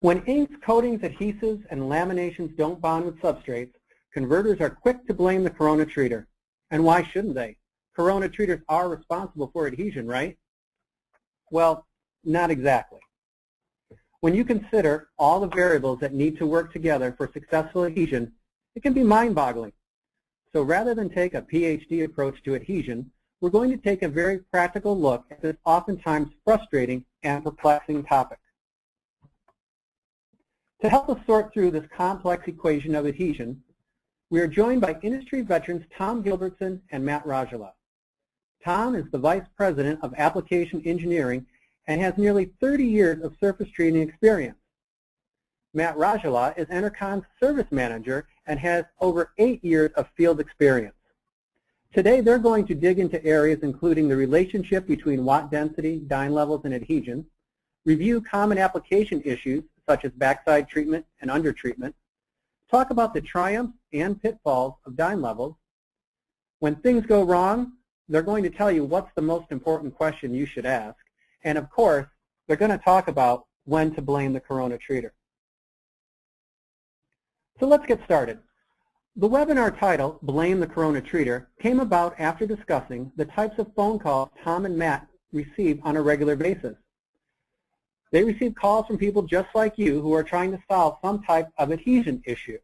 When inks, coatings, adhesives, and laminations don't bond with substrates, converters are quick to blame the corona treater. And why shouldn't they? Corona treaters are responsible for adhesion, right? Well, not exactly. When you consider all the variables that need to work together for successful adhesion, it can be mind-boggling. So rather than take a PhD approach to adhesion, we're going to take a very practical look at this oftentimes frustrating and perplexing topic. To help us sort through this complex equation of adhesion, we are joined by industry veterans Tom Gilbertson and Matt Rajala. Tom is the Vice President of Application Engineering and has nearly 30 years of surface treating experience. Matt Rajala is Enercon's Service Manager and has over 8 years of field experience. Today they're going to dig into areas including the relationship between watt density, dyne levels, and adhesion, review common application issues such as backside treatment and undertreatment, talk about the triumphs and pitfalls of dyne levels. When things go wrong, they're going to tell you what's the most important question you should ask. And of course, they're going to talk about when to blame the corona treater. So let's get started. The webinar title, Blame the Corona Treater, came about after discussing the types of phone calls Tom and Matt receive on a regular basis. They receive calls from people just like you who are trying to solve some type of adhesion issue.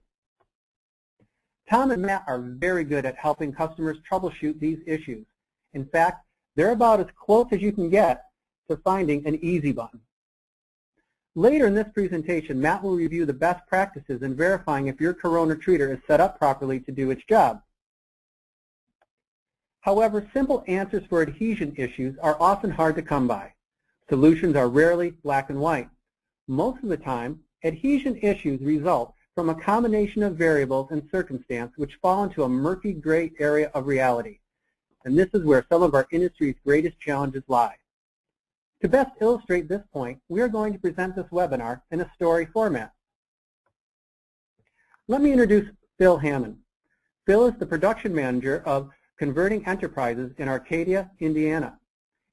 Tom and Matt are very good at helping customers troubleshoot these issues. In fact, they're about as close as you can get to finding an easy button. Later in this presentation, Matt will review the best practices in verifying if your corona treater is set up properly to do its job. However, simple answers for adhesion issues are often hard to come by. Solutions are rarely black and white. Most of the time, adhesion issues result from a combination of variables and circumstance which fall into a murky gray area of reality. And this is where some of our industry's greatest challenges lie. To best illustrate this point, we are going to present this webinar in a story format. Let me introduce Phil Hammond. Phil is the production manager of Converting Enterprises in Arcadia, Indiana.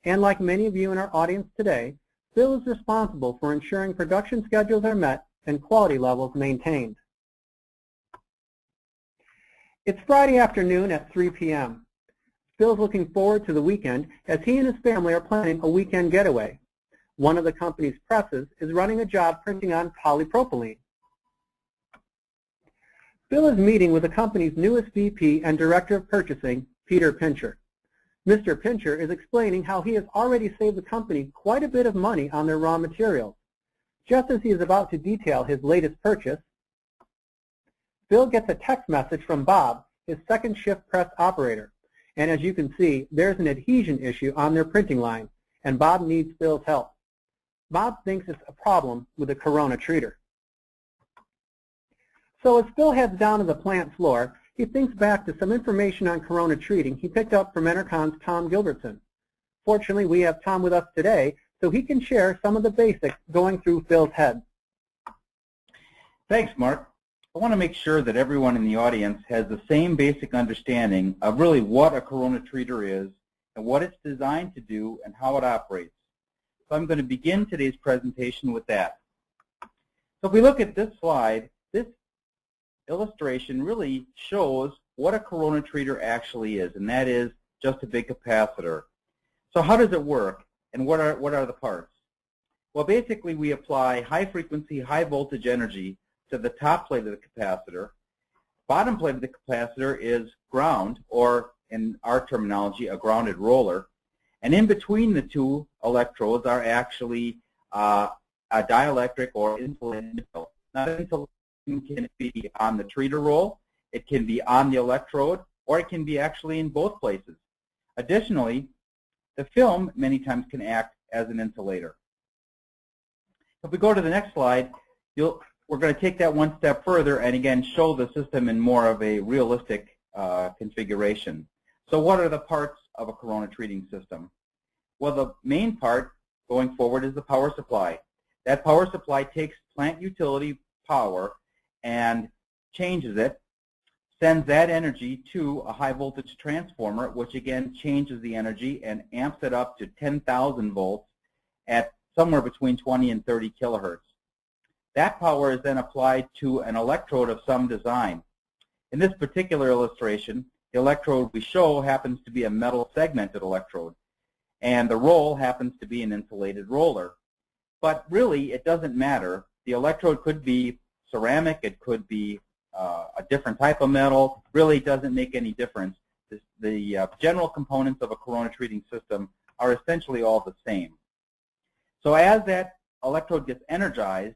And like many of you in our audience today, Phil is responsible for ensuring production schedules are met and quality levels maintained. It's Friday afternoon at 3 p.m. Phil's looking forward to the weekend as he and his family are planning a weekend getaway. One of the company's presses is running a job printing on polypropylene. Phil is meeting with the company's newest VP and Director of Purchasing, Peter Pincher. Mr. Pincher is explaining how he has already saved the company quite a bit of money on their raw materials. Just as he is about to detail his latest purchase, Phil gets a text message from Bob, his second shift press operator. And as you can see, there's an adhesion issue on their printing line, and Bob needs Phil's help. Bob thinks it's a problem with the corona treater. So as Phil heads down to the plant floor, he thinks back to some information on corona treating he picked up from Enercon's Tom Gilbertson. Fortunately, we have Tom with us today, so he can share some of the basics going through Phil's head. Thanks, Mark. I want to make sure that everyone in the audience has the same basic understanding of really what a corona treater is and what it's designed to do and how it operates. So I'm going to begin today's presentation with that. So if we look at this slide, this illustration really shows what a corona treater actually is, and that is just a big capacitor. So how does it work, and what are the parts? Well, basically we apply high frequency, high voltage energy to the top plate of the capacitor. Bottom plate of the capacitor is ground, or in our terminology, a grounded roller. And in between the two electrodes are actually a dielectric or insulating metal. Now, insulation can be on the treater roll, it can be on the electrode, or it can be actually in both places. Additionally, the film many times can act as an insulator. If we go to the next slide, we're going to take that one step further and again show the system in more of a realistic configuration. So what are the parts of a corona treating system? Well, the main part going forward is the power supply. That power supply takes plant utility power and changes it, sends that energy to a high voltage transformer, which again changes the energy and amps it up to 10,000 volts at somewhere between 20 and 30 kilohertz. That power is then applied to an electrode of some design. In this particular illustration, the electrode we show happens to be a metal segmented electrode, and the roll happens to be an insulated roller. But really, it doesn't matter. The electrode could be ceramic, it could be a different type of metal. Really doesn't make any difference. The general components of a corona treating system are essentially all the same. So as that electrode gets energized,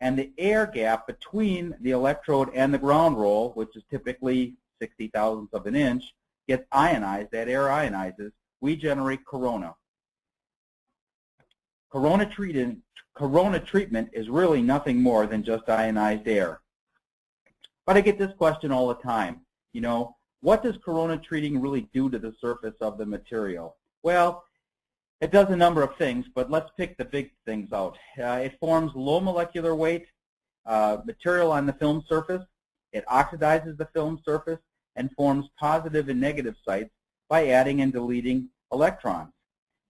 and the air gap between the electrode and the ground roll, which is typically 60 thousandths of an inch, gets ionized, that air ionizes, we generate corona. Corona treatment is really nothing more than just ionized air. But I get this question all the time. You know, what does corona treating really do to the surface of the material? Well, it does a number of things, but let's pick the big things out. It forms low molecular weight material on the film surface. It oxidizes the film surface and forms positive and negative sites by adding and deleting electrons.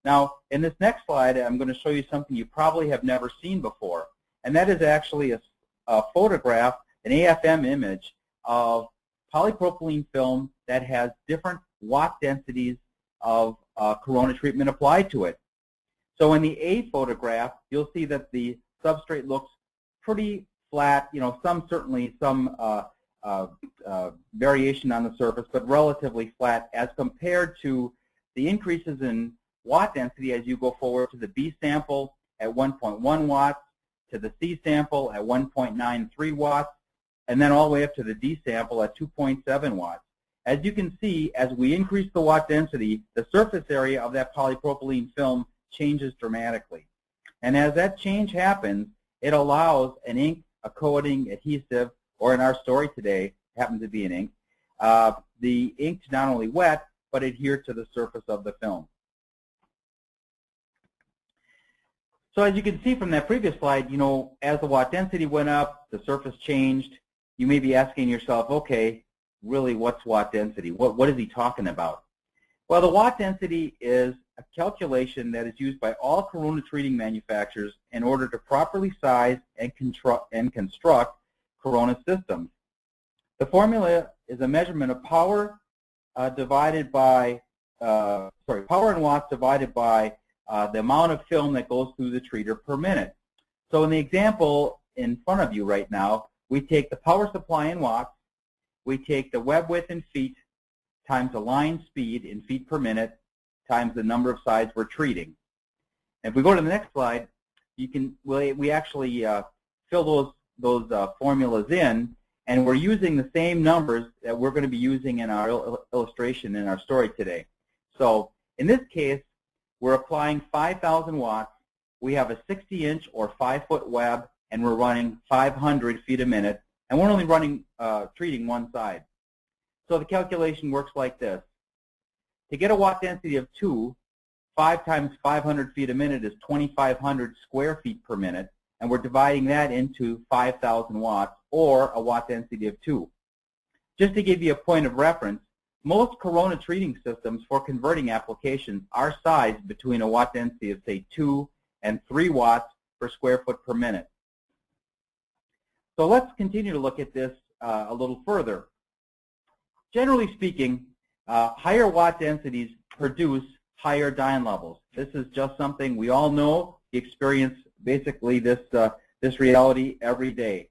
Now, in this next slide, I'm going to show you something you probably have never seen before, and that is actually a photograph, an AFM image of polypropylene film that has different watt densities of corona treatment applied to it. So in the A photograph, you'll see that the substrate looks pretty flat. You know, certainly some variation on the surface, but relatively flat as compared to the increases in watt density as you go forward to the B sample at 1.1 watts, to the C sample at 1.93 watts, and then all the way up to the D sample at 2.7 watts. As you can see, as we increase the watt density, the surface area of that polypropylene film changes dramatically. And as that change happens, it allows an ink, a coating, adhesive, or in our story today, happens to be an ink, the ink to not only wet, but adhere to the surface of the film. So as you can see from that previous slide, you know, as the watt density went up, the surface changed. You may be asking yourself, okay, really, what's watt density? What is he talking about? Well, the watt density is a calculation that is used by all corona treating manufacturers in order to properly size and construct corona systems. The formula is a measurement of power divided by, power in watts divided by the amount of film that goes through the treater per minute. So in the example in front of you right now, we take the power supply in watts, we take the web width in feet times the line speed in feet per minute times the number of sides we're treating. And if we go to the next slide, we actually fill those formulas in, and we're using the same numbers that we're going to be using in our illustration in our story today. So in this case, we're applying 5,000 watts. We have a 60-inch or 5-foot web, and we're running 500 feet a minute, and we're only treating one side. So the calculation works like this. To get a watt density of 2, 5 times 500 feet a minute is 2,500 square feet per minute, and we're dividing that into 5,000 watts, or a watt density of 2. Just to give you a point of reference, most corona treating systems for converting applications are sized between a watt density of, say, 2 and 3 watts per square foot per minute. So let's continue to look at this a little further. Generally speaking, higher watt densities produce higher dyne levels. This is just something we all know. We experience basically this reality every day.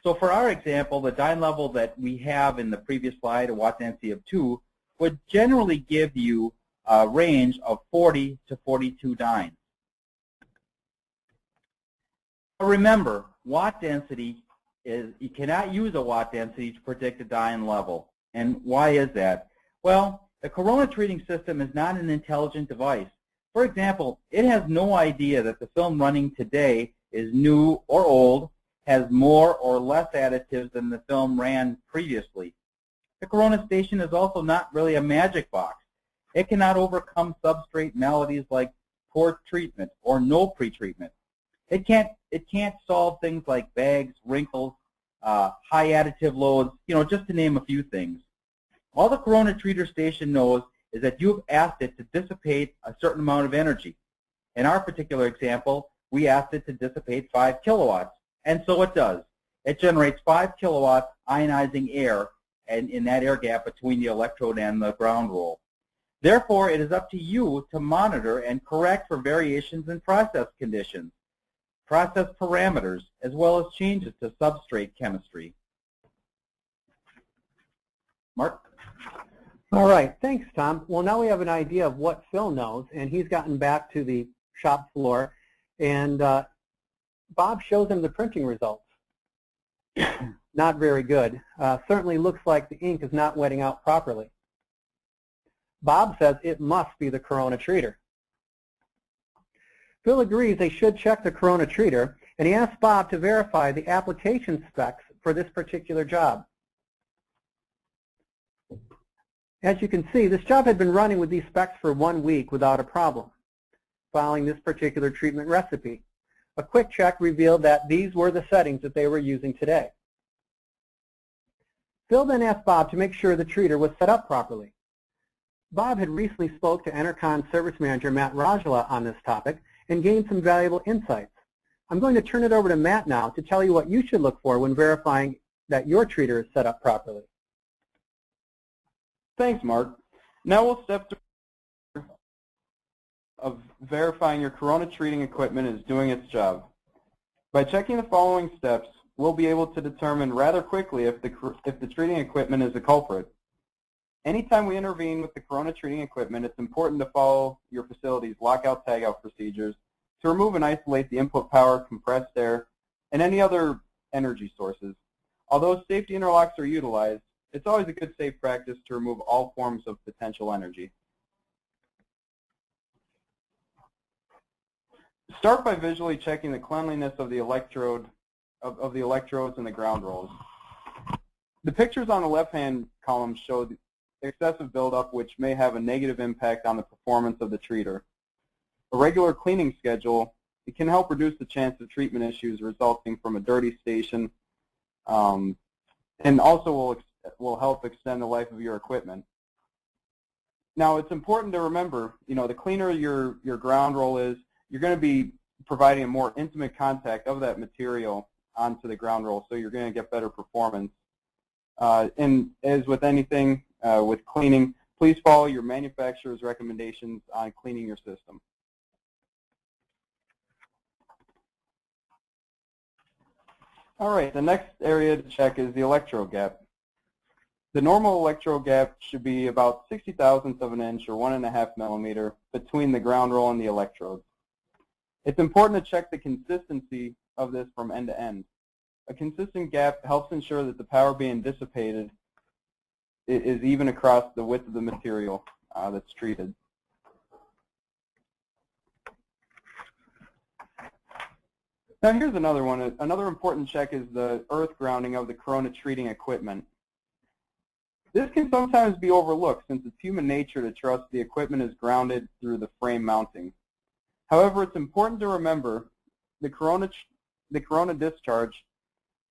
So for our example, the dyne level that we have in the previous slide, a watt density of 2, would generally give you a range of 40 to 42 dynes. But remember, watt density you cannot use a watt density to predict a dyne level. And why is that? Well, the corona treating system is not an intelligent device. For example, it has no idea that the film running today is new or old, has more or less additives than the film ran previously. The corona station is also not really a magic box. It cannot overcome substrate maladies like poor treatment or no pretreatment. It can't solve things like bags, wrinkles, high additive loads, just to name a few things. All the corona treater station knows is that you've asked it to dissipate a certain amount of energy. In our particular example, we asked it to dissipate 5 kilowatts, And so it does. It generates 5 kilowatt ionizing air and in that air gap between the electrode and the ground roll. Therefore, it is up to you to monitor and correct for variations in process conditions, process parameters, as well as changes to substrate chemistry. Mark? All right, thanks, Tom. Well, now we have an idea of what Phil knows, and he's gotten back to the shop floor, and Bob shows him the printing results. Not very good. Certainly looks like the ink is not wetting out properly. Bob says it must be the Corona treater. Phil agrees they should check the Corona treater, and he asks Bob to verify the application specs for this particular job. As you can see, this job had been running with these specs for 1 week without a problem, following this particular treatment recipe. A quick check revealed that these were the settings that they were using today. Phil then asked Bob to make sure the treater was set up properly. Bob had recently spoke to Enercon Service Manager Matt Rajala on this topic and gained some valuable insights. I'm going to turn it over to Matt now to tell you what you should look for when verifying that your treater is set up properly. Thanks, Mark. Now we'll step through of verifying your Corona treating equipment is doing its job. By checking the following steps, we'll be able to determine rather quickly if the treating equipment is a culprit. Anytime we intervene with the Corona treating equipment, it's important to follow your facility's lockout-tagout procedures to remove and isolate the input power, compressed air, and any other energy sources. Although safety interlocks are utilized, it's always a good safe practice to remove all forms of potential energy. Start by visually checking the cleanliness of the electrodes and the ground rolls. The pictures on the left-hand column show the excessive buildup, which may have a negative impact on the performance of the treater. A regular cleaning schedule, it can help reduce the chance of treatment issues resulting from a dirty station, and also will help extend the life of your equipment. Now, it's important to remember, the cleaner your ground roll is, you're going to be providing a more intimate contact of that material onto the ground roll, so you're going to get better performance. And as with anything with cleaning, please follow your manufacturer's recommendations on cleaning your system. All right, the next area to check is the electrode gap. The normal electrode gap should be about 60 thousandths of an inch or 1.5 millimeter between the ground roll and the electrodes. It's important to check the consistency of this from end to end. A consistent gap helps ensure that the power being dissipated is even across the width of the material that's treated. Now here's another one. Another important check is the earth grounding of the Corona treating equipment. This can sometimes be overlooked since it's human nature to trust the equipment is grounded through the frame mounting. However, it's important to remember the Corona discharge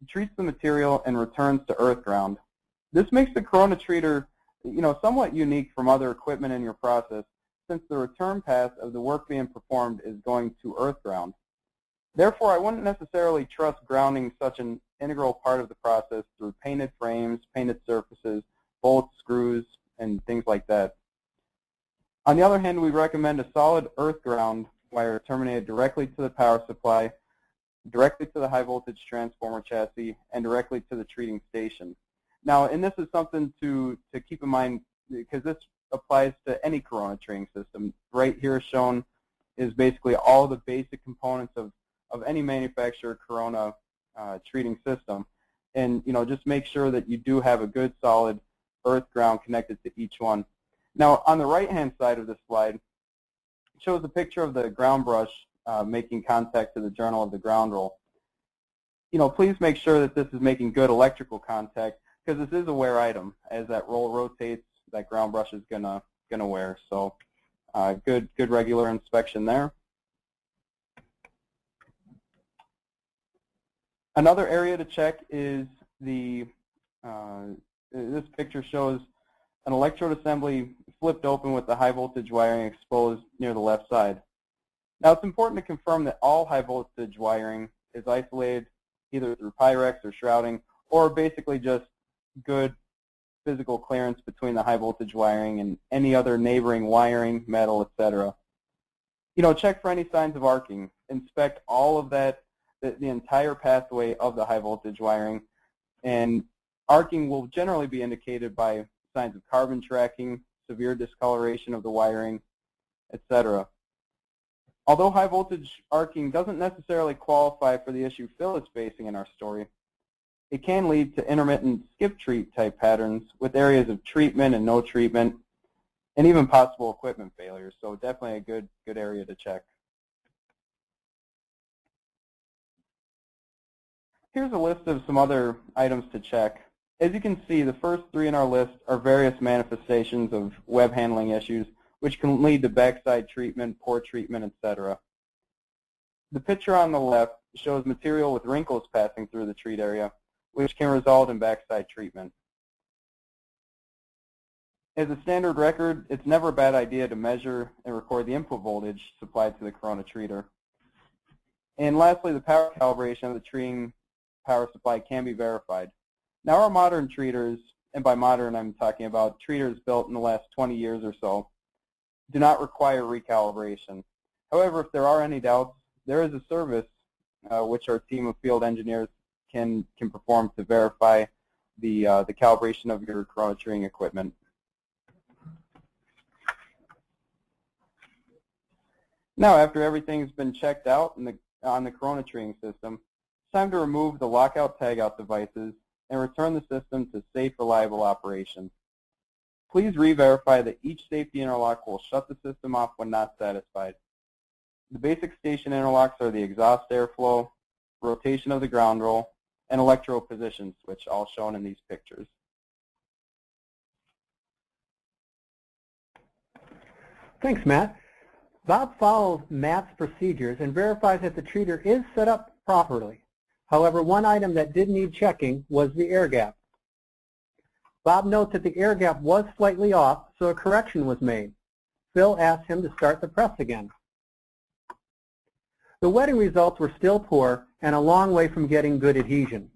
treats the material and returns to earth ground. This makes the Corona treater, somewhat unique from other equipment in your process, since the return path of the work being performed is going to earth ground. Therefore, I wouldn't necessarily trust grounding such an integral part of the process through painted frames, painted surfaces, bolts, screws, and things like that. On the other hand, we recommend a solid earth ground wire terminated directly to the power supply, directly to the high voltage transformer chassis, and directly to the treating station. Now, and this is something to keep in mind because this applies to any Corona treating system. Right here shown is basically all the basic components of any manufacturer Corona treating system. And just make sure that you do have a good solid earth ground connected to each one. Now, on the right-hand side of this slide, it shows a picture of the ground brush making contact to the journal of the ground roll. Please make sure that this is making good electrical contact because this is a wear item. As that roll rotates, that ground brush is gonna wear. So, good regular inspection there. Another area to check is this picture shows an electrode assembly flipped open with the high voltage wiring exposed near the left side. Now it's important to confirm that all high voltage wiring is isolated either through Pyrex or shrouding, or basically just good physical clearance between the high voltage wiring and any other neighboring wiring, metal, etc. Check for any signs of arcing. Inspect all of that, the entire pathway of the high voltage wiring, and arcing will generally be indicated by signs of carbon tracking, severe discoloration of the wiring, etc. Although high voltage arcing doesn't necessarily qualify for the issue Phil is facing in our story, it can lead to intermittent skip treat type patterns with areas of treatment and no treatment, and even possible equipment failures. So definitely a good area to check. Here's a list of some other items to check. As you can see, the first three in our list are various manifestations of web handling issues, which can lead to backside treatment, poor treatment, etc. The picture on the left shows material with wrinkles passing through the treat area, which can result in backside treatment. As a standard record, it's never a bad idea to measure and record the input voltage supplied to the Corona treater. And lastly, the power calibration of the treating power supply can be verified. Now our modern treaters, and by modern I'm talking about treaters built in the last 20 years or so, do not require recalibration. However, if there are any doubts, there is a service which our team of field engineers can perform to verify the calibration of your Corona treating equipment. Now, after everything's been checked out on the Corona treating system, it's time to remove the lockout tagout devices and return the system to safe, reliable operation. Please re-verify that each safety interlock will shut the system off when not satisfied. The basic station interlocks are the exhaust airflow, rotation of the ground roll, and electro position switch, all shown in these pictures. Thanks, Matt. Bob follows Matt's procedures and verifies that the treater is set up properly. However, one item that did need checking was the air gap. Bob notes that the air gap was slightly off, so a correction was made. Phil asked him to start the press again. The wetting results were still poor and a long way from getting good adhesion.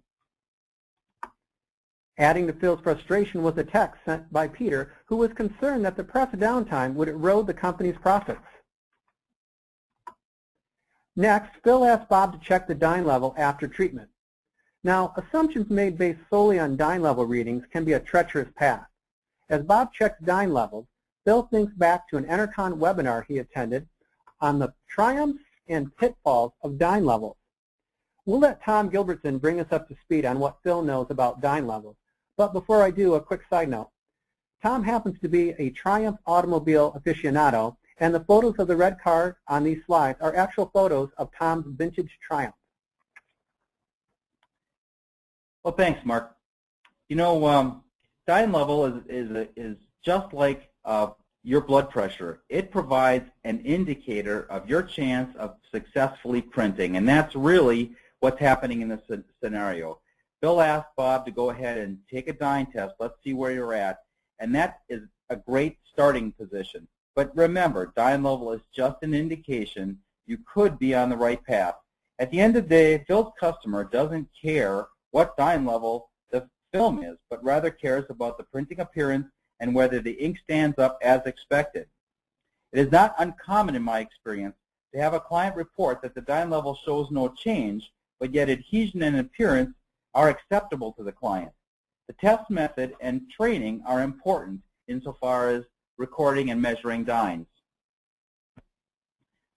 Adding to Phil's frustration was a text sent by Peter, who was concerned that the press downtime would erode the company's profits. Next, Phil asked Bob to check the dyne level after treatment. Now, assumptions made based solely on dyne level readings can be a treacherous path. As Bob checks dyne levels, Phil thinks back to an Enercon webinar he attended on the triumphs and pitfalls of dyne levels. We'll let Tom Gilbertson bring us up to speed on what Phil knows about dyne levels. But before I do, a quick side note. Tom happens to be a Triumph automobile aficionado, and the photos of the red car on these slides are actual photos of Tom's vintage Triumph. Well, thanks, Mark. Dyne level is just like your blood pressure. It provides an indicator of your chance of successfully printing, and that's really what's happening in this scenario. Phil asked Bob to go ahead and take a dyne test. Let's see where you're at, and that is a great starting position. But remember, dyne level is just an indication. You could be on the right path. At the end of the day, Phil's customer doesn't care what dyne level the film is, but rather cares about the printing appearance and whether the ink stands up as expected. It is not uncommon in my experience to have a client report that the dyne level shows no change, but yet adhesion and appearance are acceptable to the client. The test method and training are important insofar as recording and measuring dynes.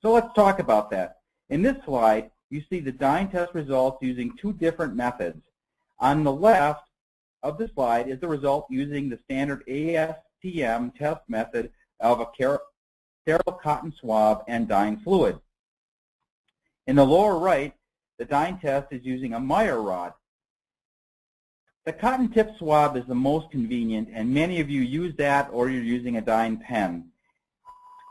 So let's talk about that. In this slide, you see the dyne test results using two different methods. On the left of the slide is the result using the standard ASTM test method of a sterile cotton swab and dyne fluid. In the lower right, the dyne test is using a Meyer rod. The cotton tip swab is the most convenient, and many of you use that or you're using a dyne pen.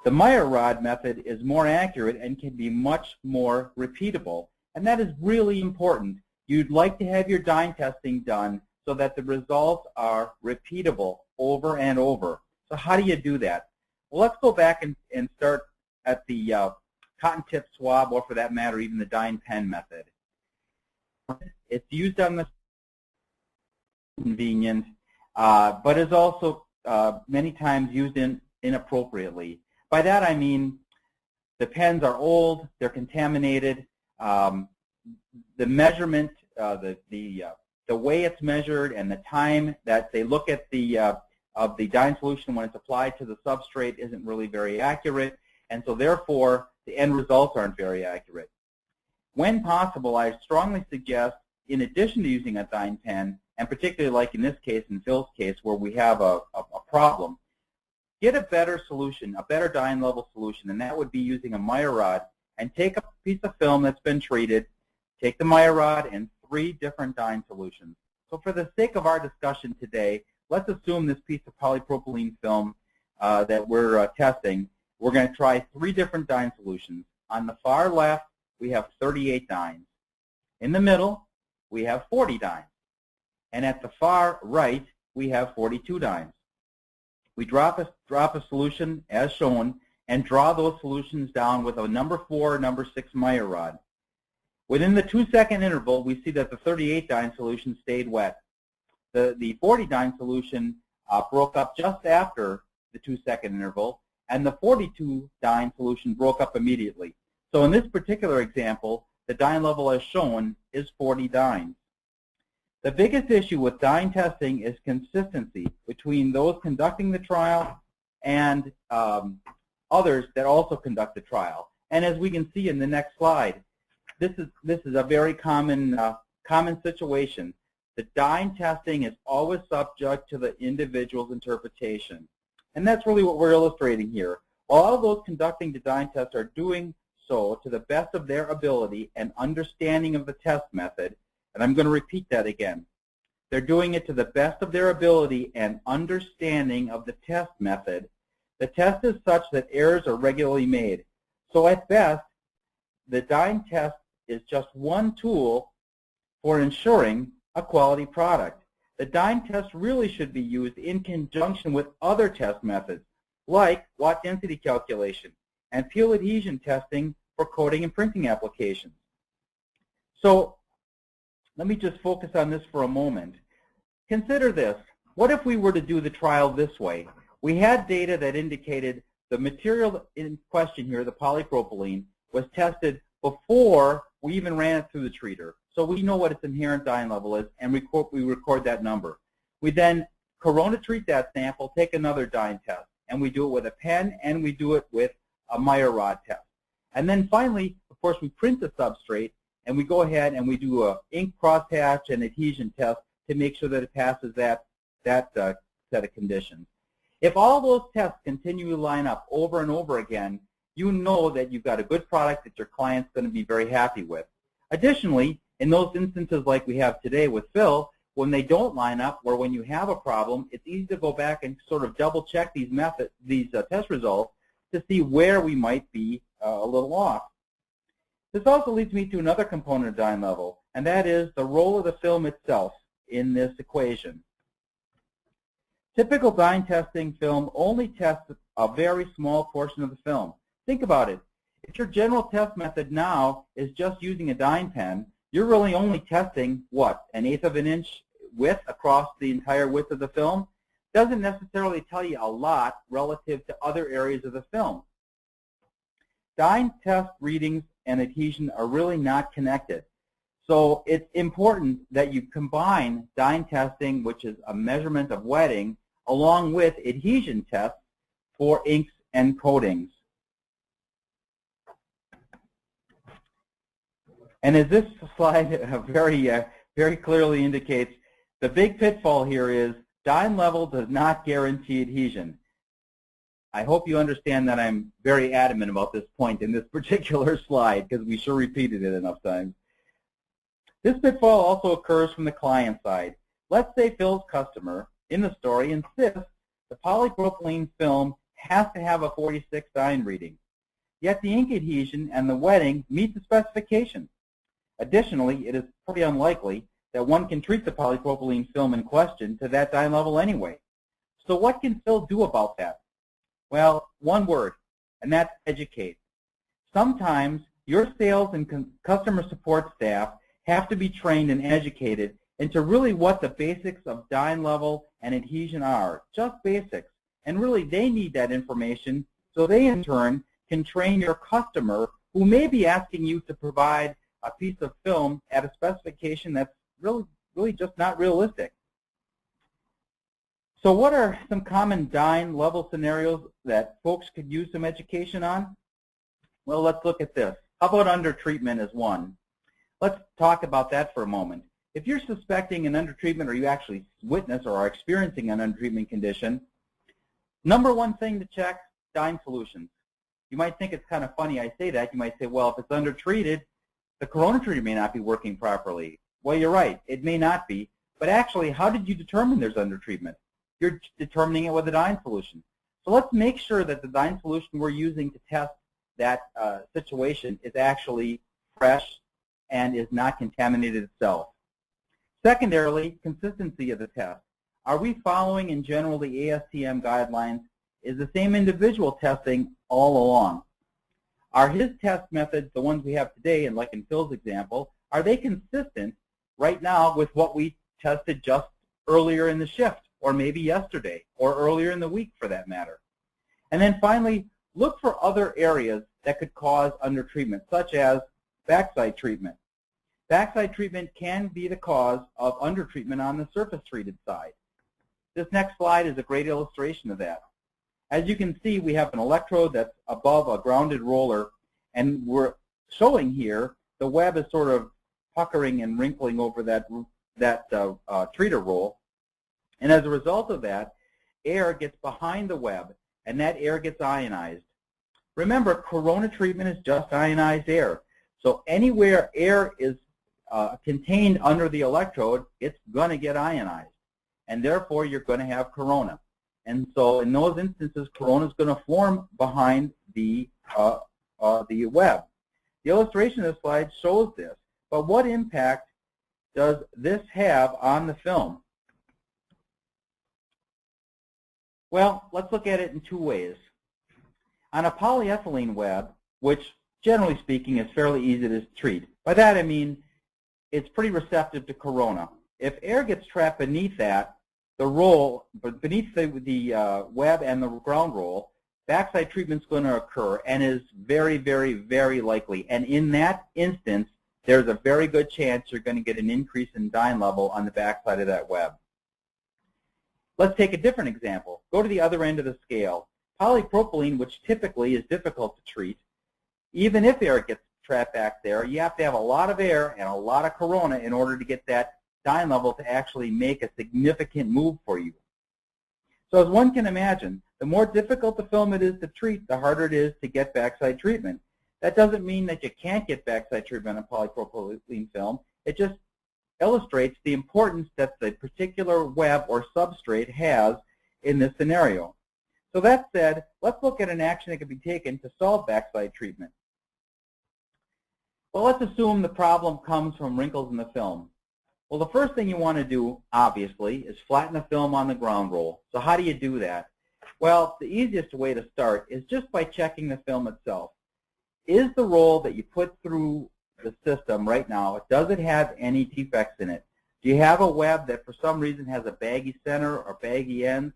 The Meyer rod method is more accurate and can be much more repeatable, and that is really important. You'd like to have your dyne testing done so that the results are repeatable over and over. So how do you do that? Well, let's go back and start at the cotton tip swab, or for that matter, even the dyne pen method. It's used on the convenient, but is also many times used inappropriately. By that I mean the pens are old, they're contaminated, the measurement, the way it's measured, and the time that they look at of the dye solution when it's applied to the substrate isn't really very accurate, and so therefore the end results aren't very accurate. When possible, I strongly suggest, in addition to using a dye pen, and particularly like in this case, in Phil's case, where we have a problem, get a better solution, a better dye level solution, and that would be using a Meyer rod, and take a piece of film that's been treated, take the Meyer rod and 3 different dye solutions. So for the sake of our discussion today, let's assume this piece of polypropylene film that we're testing, we're going to try 3 different dye solutions. On the far left, we have 38 dyes. In the middle, we have 40 dyes. And at the far right, we have 42 dyes. We drop a solution as shown and draw those solutions down with a number 4, number 6 Meyer rod. Within the 2-second interval, we see that the 38 dye solution stayed wet. The 40 dye solution broke up just after the 2-second interval, and the 42 dye solution broke up immediately. So in this particular example, the dye level as shown is 40 dyes. The biggest issue with dye testing is consistency between those conducting the trial and others that also conduct the trial. And as we can see in the next slide, this is a very common situation. The dye testing is always subject to the individual's interpretation. And that's really what we're illustrating here. All those conducting the dye test are doing so to the best of their ability and understanding of the test method. And I'm going to repeat that again. They're doing it to the best of their ability and understanding of the test method. The test is such that errors are regularly made. So at best, the dye test is just one tool for ensuring a quality product. The dye test really should be used in conjunction with other test methods, like watt density calculation and peel adhesion testing for coating and printing applications. So let me just focus on this for a moment. Consider this. What if we were to do the trial this way? We had data that indicated the material in question here, the polypropylene, was tested before we even ran it through the treater. So we know what its inherent dye level is, and we record that number. We then corona treat that sample, take another dye test, and we do it with a pen, and we do it with a Meyer rod test. And then finally, of course, we print the substrate, and we go ahead and we do a ink crosshatch and adhesion test to make sure that it passes that set of conditions. If all those tests continue to line up over and over again, you know that you've got a good product that your client's going to be very happy with. Additionally, in those instances like we have today with Phil, when they don't line up or when you have a problem, it's easy to go back and sort of double check these test results to see where we might be a little off. This also leads me to another component of dye level, and that is the role of the film itself in this equation. Typical dye testing film only tests a very small portion of the film. Think about it. If your general test method now is just using a dye pen, you're really only testing, what, 1/8 of an inch width across the entire width of the film? Doesn't necessarily tell you a lot relative to other areas of the film. Dye test readings and adhesion are really not connected. So it's important that you combine dye testing, which is a measurement of wetting, along with adhesion tests for inks and coatings. And as this slide very clearly indicates, the big pitfall here is dye level does not guarantee adhesion. I hope you understand that I'm very adamant about this point in this particular slide because we sure repeated it enough times. This pitfall also occurs from the client side. Let's say Phil's customer in the story insists the polypropylene film has to have a 46 dye reading, yet the ink adhesion and the wetting meet the specification. Additionally, it is pretty unlikely that one can treat the polypropylene film in question to that dye level anyway. So what can Phil do about that? Well, one word, and that's educate. Sometimes your sales and customer support staff have to be trained and educated into really what the basics of dyne level and adhesion are, just basics. And really they need that information so they in turn can train your customer who may be asking you to provide a piece of film at a specification that's really just not realistic. So what are some common dyne level scenarios that folks could use some education on? Well, let's look at this. How about undertreatment as one? Let's talk about that for a moment. If you're suspecting an undertreatment or you actually witness or are experiencing an undertreatment condition, number one thing to check, dyne solutions. You might think it's kind of funny I say that. You might say, well, if it's undertreated, the corona treater may not be working properly. Well, you're right. It may not be. But actually, how did you determine there's undertreatment? You're determining it with a dyne solution. So let's make sure that the dyne solution we're using to test that situation is actually fresh and is not contaminated itself. Secondarily, consistency of the test. Are we following in general the ASTM guidelines? Is the same individual testing all along? Are his test methods, the ones we have today, and like in Phil's example, are they consistent right now with what we tested just earlier in the shift, or maybe yesterday, or earlier in the week for that matter? And then finally, look for other areas that could cause undertreatment, such as backside treatment. Backside treatment can be the cause of undertreatment on the surface treated side. This next slide is a great illustration of that. As you can see, we have an electrode that's above a grounded roller, and we're showing here the web is sort of puckering and wrinkling over that treater roll. And as a result of that, air gets behind the web, and that air gets ionized. Remember, corona treatment is just ionized air. So anywhere air is contained under the electrode, it's going to get ionized. And therefore, you're going to have corona. And so in those instances, corona is going to form behind the web. The illustration of this slide shows this. But what impact does this have on the film? Well, let's look at it in two ways. On a polyethylene web, which generally speaking is fairly easy to treat. By that I mean it's pretty receptive to corona. If air gets trapped beneath that, the roll, beneath the web and the ground roll, backside treatment is going to occur and is very, very, very likely. And in that instance, there's a very good chance you're going to get an increase in dyne level on the backside of that web. Let's take a different example. Go to the other end of the scale. Polypropylene, which typically is difficult to treat, even if air gets trapped back there, you have to have a lot of air and a lot of corona in order to get that dyne level to actually make a significant move for you. So as one can imagine, the more difficult the film it is to treat, the harder it is to get backside treatment. That doesn't mean that you can't get backside treatment on polypropylene film. It just illustrates the importance that the particular web or substrate has in this scenario. So that said, let's look at an action that can be taken to solve backside treatment. Well, let's assume the problem comes from wrinkles in the film. Well, the first thing you want to do, obviously, is flatten the film on the ground roll. So how do you do that? Well, the easiest way to start is just by checking the film itself. Is the roll that you put through the system right now, does it have any defects in it? Do you have a web that for some reason has a baggy center or baggy ends?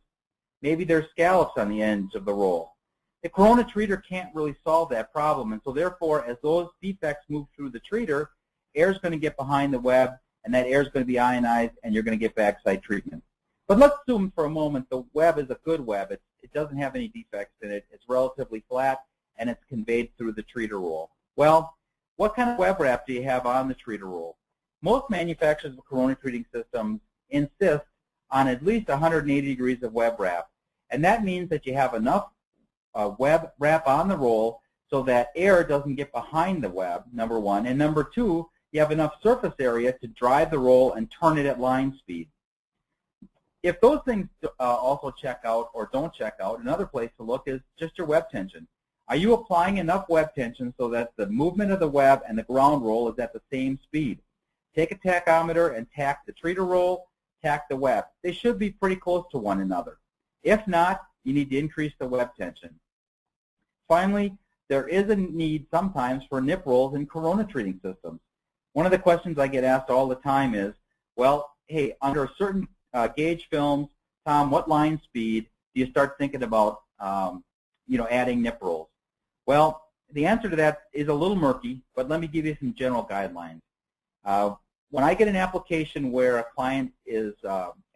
Maybe there's scallops on the ends of the roll. The corona treater can't really solve that problem, and so therefore, as those defects move through the treater, air is going to get behind the web, and that air is going to be ionized, and you're going to get backside treatment. But let's assume for a moment the web is a good web. It doesn't have any defects in it. It's relatively flat, and it's conveyed through the treater roll. Well, what kind of web wrap do you have on the treater roll? Most manufacturers of corona treating systems insist on at least 180 degrees of web wrap, and that means that you have enough web wrap on the roll so that air doesn't get behind the web, number one, and number two, you have enough surface area to drive the roll and turn it at line speed. If those things also check out or don't check out, another place to look is just your web tension. Are you applying enough web tension so that the movement of the web and the ground roll is at the same speed? Take a tachometer and tack the treater roll, tack the web. They should be pretty close to one another. If not, you need to increase the web tension. Finally, there is a need sometimes for nip rolls in corona treating systems. One of the questions I get asked all the time is, well, hey, under certain gauge films, Tom, what line speed do you start thinking about, adding nip rolls? Well, the answer to that is a little murky, but let me give you some general guidelines. When I get an application where a client is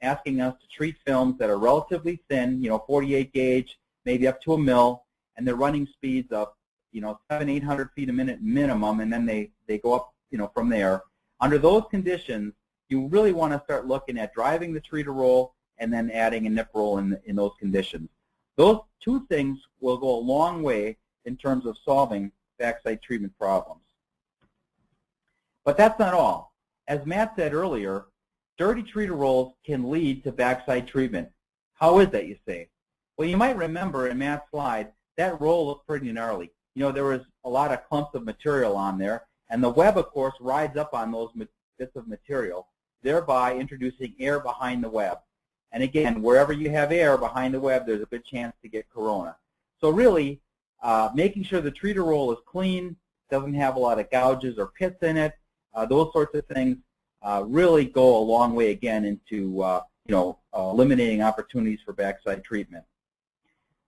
asking us to treat films that are relatively thin, 48 gauge, maybe up to a mil, and they're running speeds of 700-800 feet a minute minimum, and then they go up from there. Under those conditions, you really want to start looking at driving the treater roll and then adding a nip roll in those conditions. Those two things will go a long way in terms of solving backside treatment problems. But that's not all. As Matt said earlier, dirty treater rolls can lead to backside treatment. How is that, you say? Well, you might remember in Matt's slide, that roll looked pretty gnarly. There was a lot of clumps of material on there, and the web, of course, rides up on those bits of material, thereby introducing air behind the web. And again, wherever you have air behind the web, there's a good chance to get corona. So really, making sure the treater roll is clean, doesn't have a lot of gouges or pits in it, those sorts of things really go a long way, again, into eliminating opportunities for backside treatment.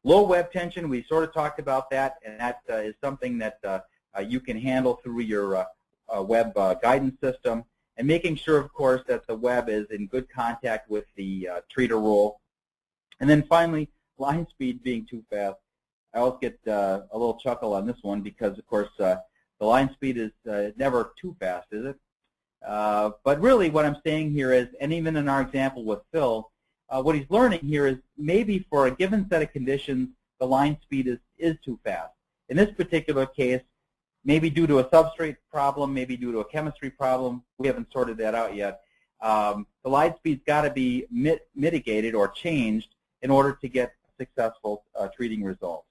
Low web tension, we sort of talked about that, and that is something that you can handle through your web guidance system, and making sure, of course, that the web is in good contact with the treater roll. And then finally, line speed being too fast. I always get a little chuckle on this one because, of course, the line speed is never too fast, is it? But really what I'm saying here is, and even in our example with Phil, what he's learning here is maybe for a given set of conditions, the line speed is too fast. In this particular case, maybe due to a substrate problem, maybe due to a chemistry problem, we haven't sorted that out yet. The line speed's got to be mitigated or changed in order to get successful treating results.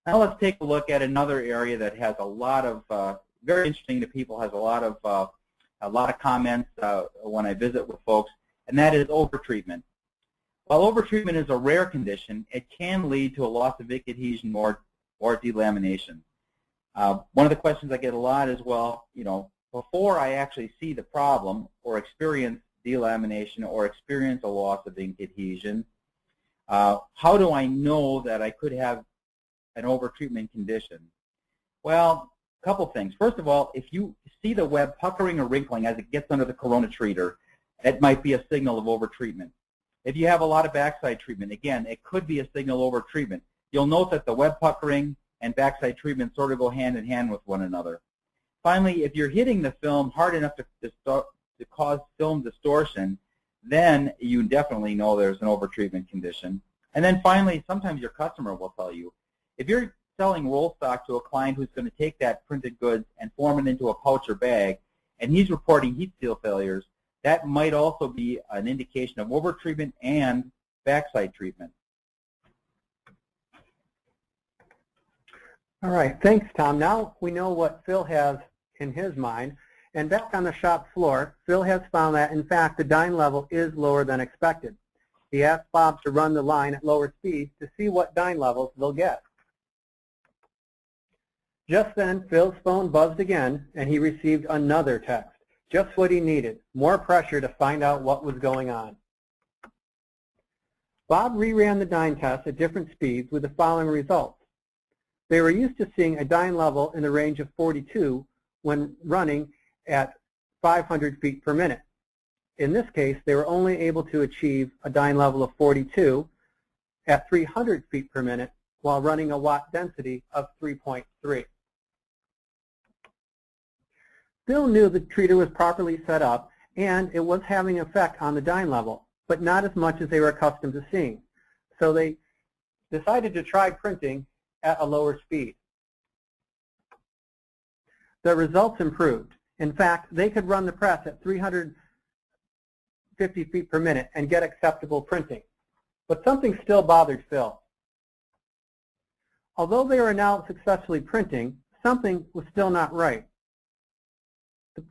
Now let's take a look at another area that has a lot of, very interesting to people, has a lot of comments when I visit with folks, and that is overtreatment. While overtreatment is a rare condition, it can lead to a loss of ink adhesion or delamination. One of the questions I get a lot is, well, before I actually see the problem or experience delamination or experience a loss of ink adhesion, how do I know that I could have an overtreatment condition? Well, a couple things. First of all, if you see the web puckering or wrinkling as it gets under the corona treater, it might be a signal of overtreatment. If you have a lot of backside treatment, again, it could be a signal of overtreatment. You'll note that the web puckering and backside treatment sort of go hand in hand with one another. Finally, if you're hitting the film hard enough to cause film distortion, then you definitely know there's an overtreatment condition. And then finally, sometimes your customer will tell you, if you're selling roll stock to a client who's going to take that printed goods and form it into a pouch or bag, and he's reporting heat seal failures, that might also be an indication of overtreatment and backside treatment. All right, thanks, Tom. Now we know what Phil has in his mind. And back on the shop floor, Phil has found that, in fact, the dyne level is lower than expected. He asked Bob to run the line at lower speeds to see what dyne levels they'll get. Just then, Phil's phone buzzed again, and he received another text. Just what he needed, more pressure to find out what was going on. Bob reran the dyne test at different speeds with the following results. They were used to seeing a dyne level in the range of 42 when running at 500 feet per minute. In this case, they were only able to achieve a dyne level of 42 at 300 feet per minute while running a watt density of 3.3. Phil knew the treater was properly set up and it was having an effect on the dyne level, but not as much as they were accustomed to seeing. So they decided to try printing at a lower speed. The results improved. In fact, they could run the press at 350 feet per minute and get acceptable printing. But something still bothered Phil. Although they were now successfully printing, something was still not right.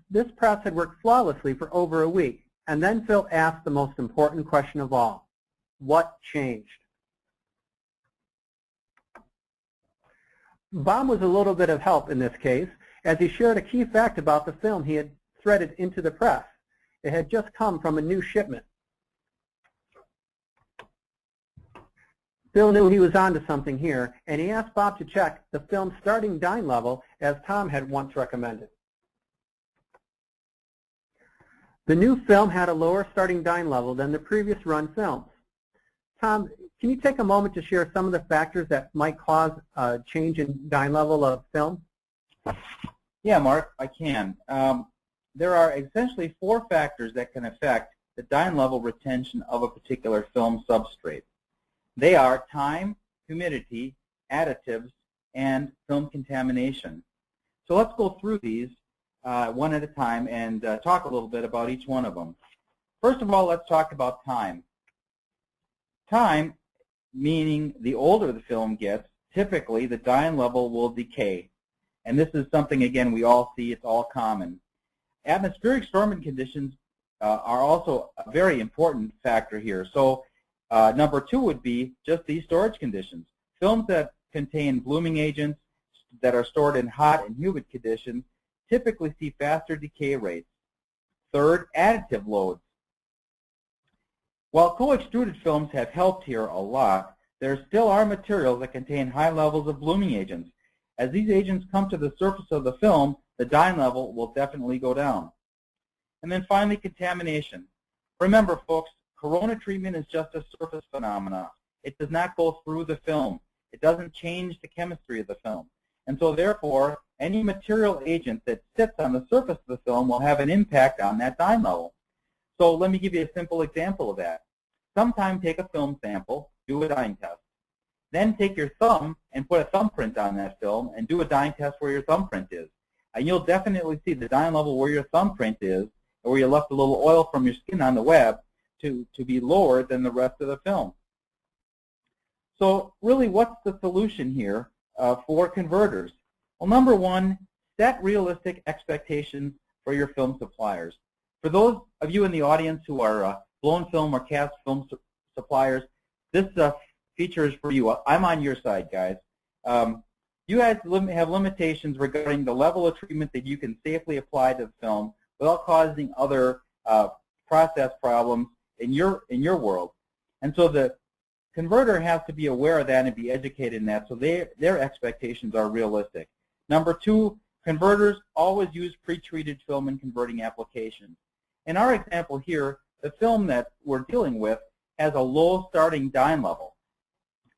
This press had worked flawlessly for over a week, and then Phil asked the most important question of all. What changed? Bob was a little bit of help in this case, as he shared a key fact about the film he had threaded into the press. It had just come from a new shipment. Phil knew he was onto something here, and he asked Bob to check the film's starting dyne level as Tom had once recommended. The new film had a lower starting dyne level than the previous run films. Tom, can you take a moment to share some of the factors that might cause a change in dyne level of film? Yeah, Mark, I can. There are essentially 4 factors that can affect the dyne level retention of a particular film substrate. They are time, humidity, additives, and film contamination. So let's go through these one at a time and talk a little bit about each one of them. First of all, let's talk about time. Time, meaning the older the film gets, typically the dyne level will decay. And this is something, again, we all see, it's all common. Atmospheric storming conditions are also a very important factor here. So number 2 would be just these storage conditions. Films that contain blooming agents that are stored in hot and humid conditions typically see faster decay rates. Third, additive loads. While co-extruded films have helped here a lot, there still are materials that contain high levels of blooming agents. As these agents come to the surface of the film, the dyne level will definitely go down. And then finally, contamination. Remember, folks, corona treatment is just a surface phenomenon. It does not go through the film. It doesn't change the chemistry of the film. And so therefore, any material agent that sits on the surface of the film will have an impact on that dyne level. So let me give you a simple example of that. Sometime take a film sample, do a dyne test. Then take your thumb and put a thumbprint on that film and do a dyne test where your thumbprint is. And you'll definitely see the dyne level where your thumbprint is, or where you left a little oil from your skin on the web, to be lower than the rest of the film. So really, what's the solution here for converters? Well, number 1, set realistic expectations for your film suppliers. For those of you in the audience who are blown film or cast film suppliers, this feature is for you. I'm on your side, guys. You guys have limitations regarding the level of treatment that you can safely apply to the film without causing other process problems in your world. And so the converter has to be aware of that and be educated in that, so their expectations are realistic. Number 2, converters always use pre-treated film in converting applications. In our example here, the film that we're dealing with has a low starting dyne level.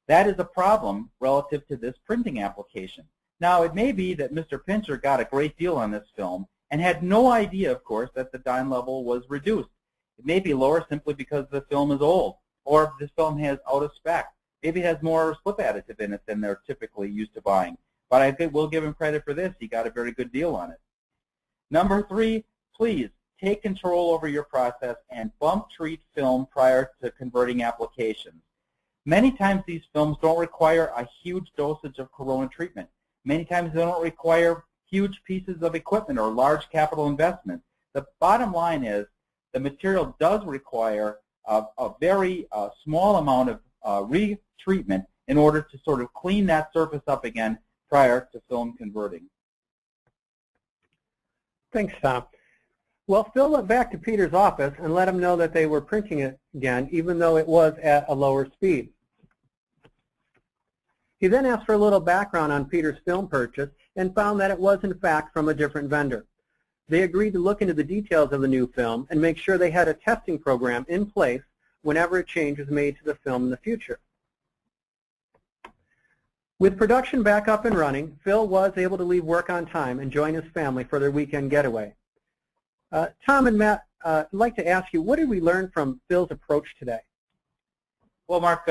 That is a problem relative to this printing application. Now, it may be that Mr. Pincher got a great deal on this film and had no idea, of course, that the dyne level was reduced. It may be lower simply because the film is old, or this film has out of spec. Maybe it has more slip additive in it than they're typically used to buying. But I think we'll give him credit for this. He got a very good deal on it. Number 3, please take control over your process and bump treat film prior to converting applications. Many times these films don't require a huge dosage of corona treatment. Many times they don't require huge pieces of equipment or large capital investments. The bottom line is the material does require a very small amount of retreatment in order to sort of clean that surface up again prior to film converting. Thanks, Tom. Well, Phil went back to Peter's office and let him know that they were printing it again, even though it was at a lower speed. He then asked for a little background on Peter's film purchase and found that it was, in fact, from a different vendor. They agreed to look into the details of the new film and make sure they had a testing program in place whenever a change was made to the film in the future. With production back up and running, Phil was able to leave work on time and join his family for their weekend getaway. Tom and Matt, I'd like to ask you, what did we learn from Phil's approach today? Well, Mark,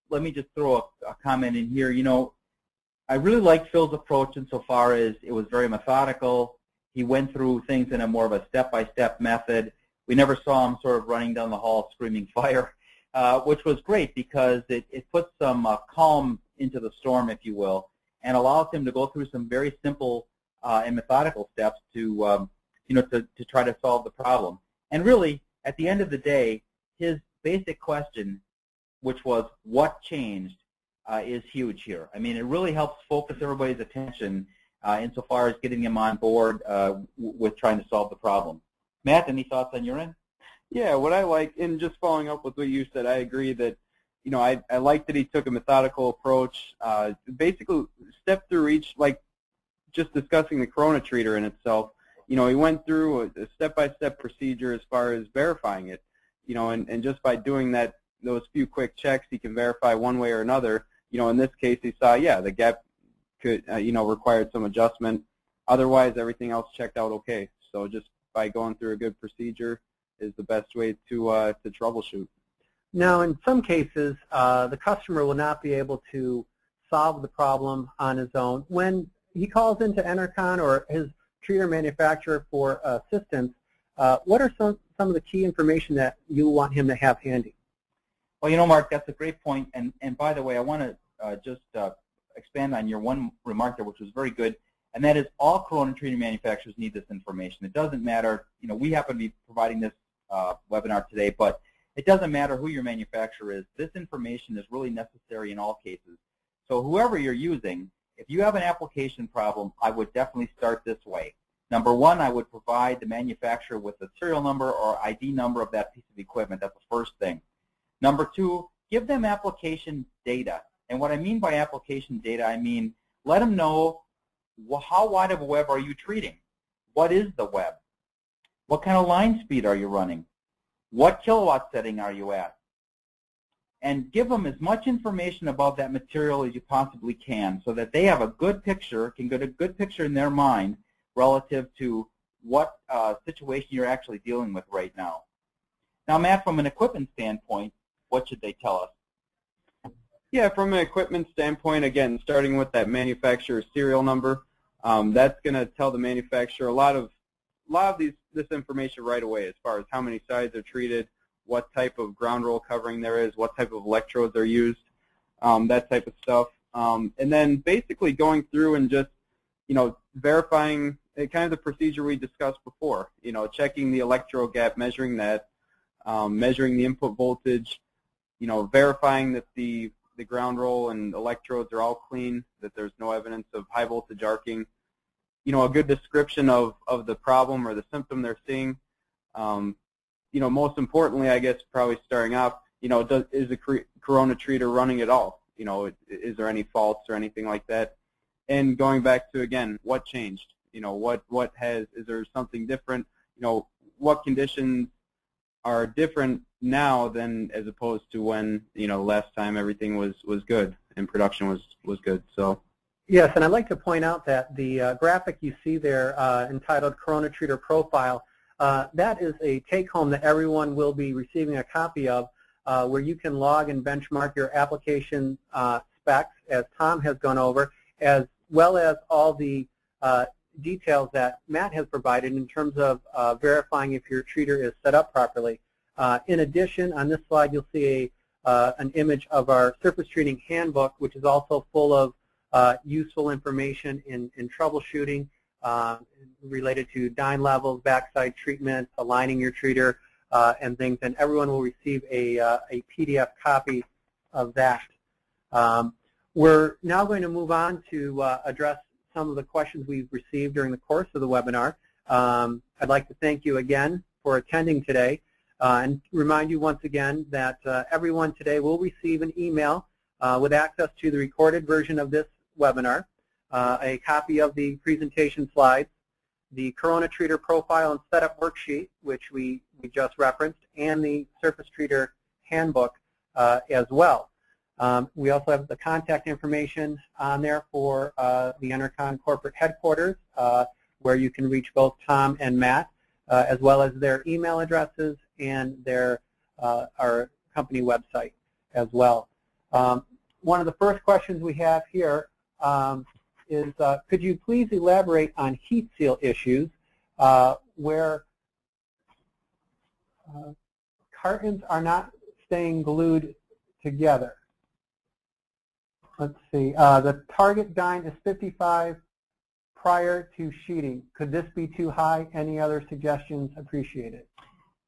let me just throw a comment in here. You know, I really liked Phil's approach insofar as it was very methodical. He went through things in a more of a step-by-step method. We never saw him sort of running down the hall screaming fire, which was great because it puts some calm into the storm, if you will, and allows him to go through some very simple and methodical steps to try to solve the problem. And really, at the end of the day, his basic question, which was what changed, is huge here. I mean, it really helps focus everybody's attention insofar as getting them on board with trying to solve the problem. Matt, any thoughts on your end? Yeah, what I like, and just following up with what you said, I agree that, you know, I like that he took a methodical approach, basically stepped through each, like just discussing the Corona treater in itself. You know, he went through a step-by-step procedure as far as verifying it, you know, and just by doing that, those few quick checks, he can verify one way or another. You know, in this case, he saw, yeah, the gap could, you know, required some adjustment. Otherwise, everything else checked out okay. So just by going through a good procedure is the best way to troubleshoot. Now, in some cases, the customer will not be able to solve the problem on his own. When he calls into Enercon or his treater manufacturer for assistance, what are some of the key information that you want him to have handy? Well, you know, Mark, that's a great point. And by the way, I want to just expand on your one remark there, which was very good, and that is all Corona treater manufacturers need this information. It doesn't matter, you know, we happen to be providing this webinar today, but it doesn't matter who your manufacturer is. This information is really necessary in all cases. So whoever you're using, if you have an application problem, I would definitely start this way. Number one, I would provide the manufacturer with the serial number or ID number of that piece of equipment. That's the first thing. Number two, give them application data. And what I mean by application data, I mean let them know how wide of a web are you treating? What is the web? What kind of line speed are you running? What kilowatt setting are you at? And give them as much information about that material as you possibly can so that they have a good picture, can get a good picture in their mind relative to what situation you're actually dealing with right now. Now, Matt, from an equipment standpoint, what should they tell us? Yeah, from an equipment standpoint, again, starting with that manufacturer serial number, that's going to tell the manufacturer a lot of this information right away as far as how many sides are treated, what type of ground roll covering there is, what type of electrodes are used, that type of stuff. And then basically going through and just, you know, verifying kind of the procedure we discussed before, you know, checking the electrode gap, measuring that, measuring the input voltage, you know, verifying that the ground roll and electrodes are all clean, that there's no evidence of high voltage arcing, you know, a good description of the problem or the symptom they're seeing. You know, most importantly, I guess probably starting off, you know, is the Corona treater running at all? You know, is there any faults or anything like that? And going back to, again, what changed? You know, is there something different? You know, what conditions are different now than as opposed to when, you know, last time everything was good and production was good. So. Yes, and I'd like to point out that the graphic you see there entitled Corona Treater Profile, that is a take-home that everyone will be receiving a copy of where you can log and benchmark your application specs, as Tom has gone over, as well as all the details that Matt has provided in terms of verifying if your treater is set up properly. In addition, on this slide you'll see an image of our surface treating handbook, which is also full of useful information in troubleshooting related to dyne levels, backside treatment, aligning your treater, and things, and everyone will receive a PDF copy of that. We're now going to move on to address some of the questions we've received during the course of the webinar. I'd like to thank you again for attending today and remind you once again that everyone today will receive an email with access to the recorded version of this webinar, a copy of the presentation slides, the Corona Treater Profile and Setup Worksheet, which we just referenced, and the Surface Treater Handbook as well. We also have the contact information on there for the Enercon corporate headquarters, where you can reach both Tom and Matt, as well as their email addresses and their our company website as well. One of the first questions we have here is, could you please elaborate on heat seal issues where cartons are not staying glued together? Let's see. The target dyne is 55 prior to sheeting. Could this be too high? Any other suggestions appreciated?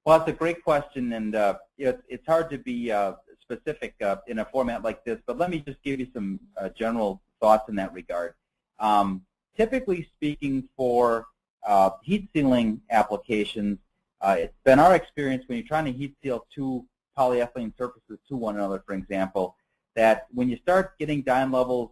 Well, that's a great question, and it's hard to be specific in a format like this, but let me just give you some general thoughts in that regard. typically speaking, for heat sealing applications, it's been our experience when you're trying to heat seal two polyethylene surfaces to one another, for example, that when you start getting dyne levels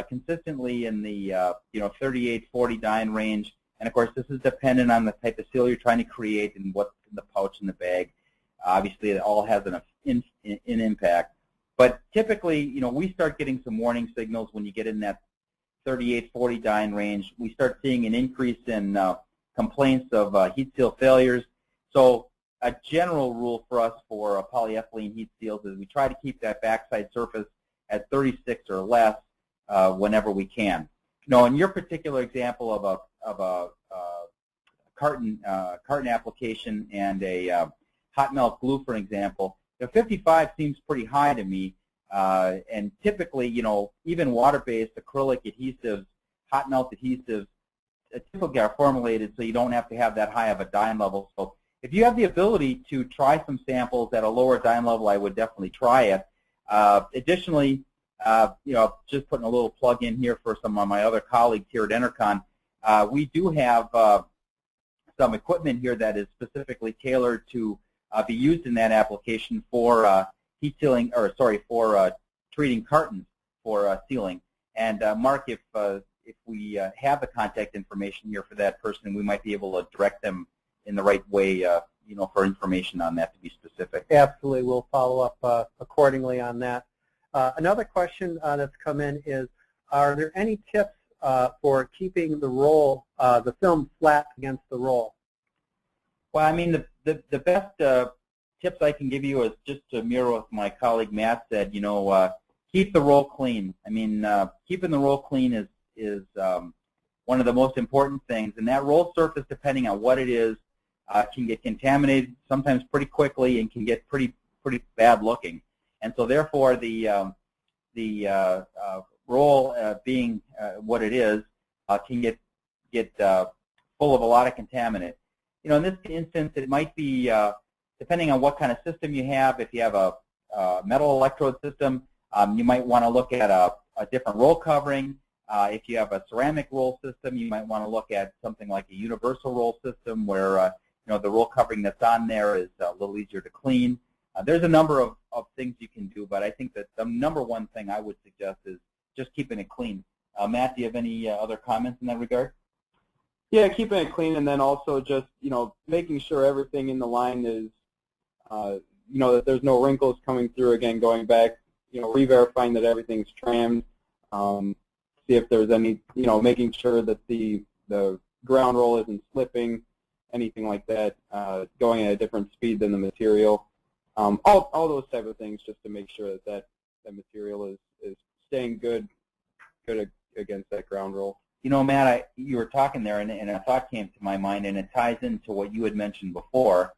consistently in the 38, 40 dyne range, and of course this is dependent on the type of seal you're trying to create and what's in the pouch and the bag. Obviously, it all has an impact. But typically, we start getting some warning signals when you get in that 38, 40 dyne range. We start seeing an increase in complaints of heat seal failures. So a general rule for us for polyethylene heat seals is we try to keep that backside surface at 36 or less whenever we can. In your particular example of a carton application and a hot melt glue, for example, 55 seems pretty high to me. And typically, even water-based acrylic adhesives, hot melt adhesives, typically are formulated so you don't have to have that high of a dyne level. So if you have the ability to try some samples at a lower dyne level, I would definitely try it. Additionally, just putting a little plug in here for some of my other colleagues here at Enercon, we do have some equipment here that is specifically tailored to be used in that application for heat sealing, for treating cartons for sealing. And Mark, if we have the contact information here for that person, we might be able to direct them in the right way, for information on that to be specific. Absolutely, we'll follow up accordingly on that. Another question that's come in is, are there any tips for keeping the roll, the film flat against the roll? Well, I mean, the best tips I can give you is just to mirror what my colleague Matt said. Keep the roll clean. I mean, keeping the roll clean is one of the most important things. And that roll surface, depending on what it is, can get contaminated sometimes pretty quickly and can get pretty bad looking. And so, therefore, the roll being what it is can get full of a lot of contaminant. In this instance, it might be depending on what kind of system you have. If you have a metal electrode system, you might want to look at a different roll covering. If you have a ceramic roll system, you might want to look at something like a universal roll system where the roll covering that's on there is a little easier to clean. There's a number of things you can do, but I think that the number one thing I would suggest is just keeping it clean. Matt, do you have any other comments in that regard? Yeah, keeping it clean, and then also just making sure everything in the line is that there's no wrinkles coming through. Again, going back, re-verifying that everything's trimmed. See if there's any, making sure that the ground roll isn't slipping, anything like that, going at a different speed than the material. All those type of things, just to make sure that material is staying good against that ground roll. Matt, you were talking there, and a thought came to my mind, and it ties into what you had mentioned before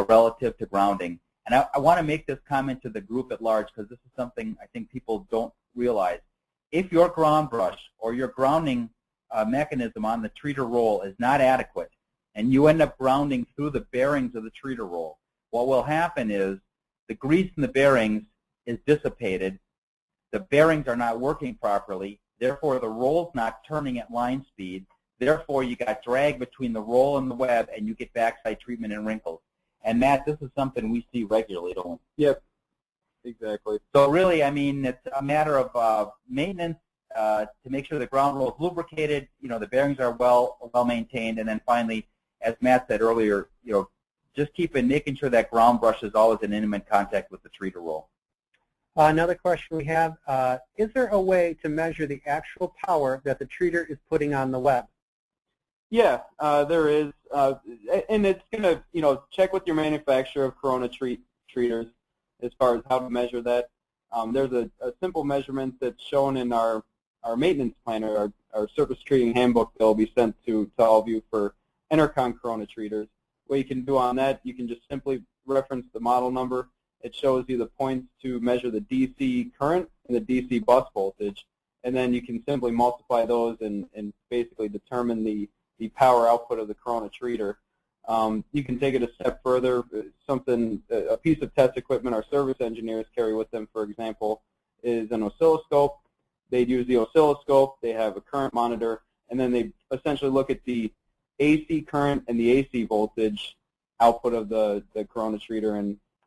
relative to grounding. And I want to make this comment to the group at large because this is something I think people don't realize. If your ground brush or your grounding mechanism on the treater roll is not adequate, and you end up grounding through the bearings of the treater roll, what will happen is the grease in the bearings is dissipated, the bearings are not working properly, therefore the roll's not turning at line speed, therefore you got drag between the roll and the web, and you get backside treatment and wrinkles. And Matt, this is something we see regularly, don't we? Yep, exactly. So really, I mean, it's a matter of maintenance to make sure the ground roll is lubricated, the bearings are well maintained, and then finally, as Matt said earlier, just making sure that ground brush is always in intimate contact with the treater roll. Another question we have, is there a way to measure the actual power that the treater is putting on the web? Yeah, there is, and it's going to, check with your manufacturer of Corona treaters as far as how to measure that. There's a simple measurement that's shown in our maintenance planner, our surface treating handbook that will be sent to all of you for Enercon Corona treaters. What you can do on that, you can just simply reference the model number. It shows you the points to measure the DC current and the DC bus voltage, and then you can simply multiply those and basically determine the power output of the Corona treater. You can take it a step further. A piece of test equipment our service engineers carry with them, for example, is an oscilloscope. They'd use the oscilloscope. They have a current monitor, and then they essentially look at the AC current and the AC voltage output of the corona treater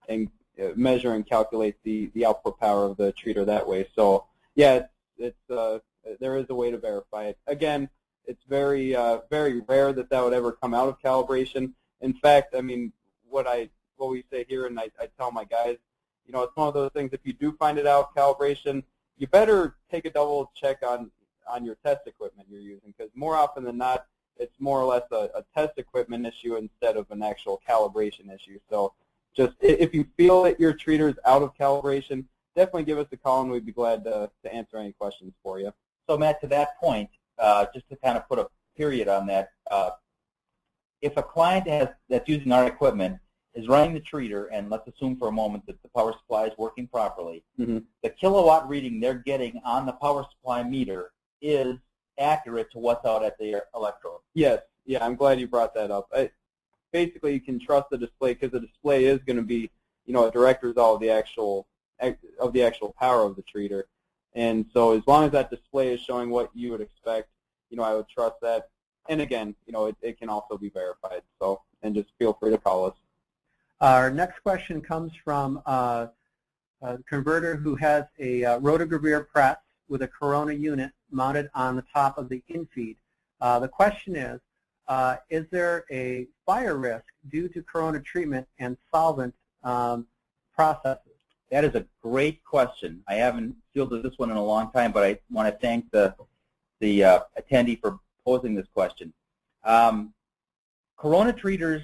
and measure and calculate the output power of the treater that way. So yeah, there is a way to verify it. Again, it's very rare that would ever come out of calibration. In fact, I mean, what we say here, and I tell my guys, you know, it's one of those things, if you do find it out calibration, you better take a double check on your test equipment you're using, because more often than not, it's more or less a test equipment issue instead of an actual calibration issue. So just if you feel that your treater is out of calibration, definitely give us a call, and we'd be glad to answer any questions for you. So Matt, to that point, just to kind of put a period on that, if a client that's using our equipment is running the treater, and let's assume for a moment that the power supply is working properly, the kilowatt reading they're getting on the power supply meter is accurate to what's out at the electrode. Yes, yeah, I'm glad you brought that up. Basically, you can trust the display, because the display is going to be, you know, a direct result of the actual power of the treater. And so as long as that display is showing what you would expect, you know, I would trust that. And again, you know, it can also be verified. So, and just feel free to call us. Our next question comes from a converter who has a rotogravure press with a Corona unit mounted on the top of the infeed. The question is there a fire risk due to Corona treatment and solvent processes? That is a great question. I haven't fielded this one in a long time, but I want to thank the attendee for posing this question. Corona treaters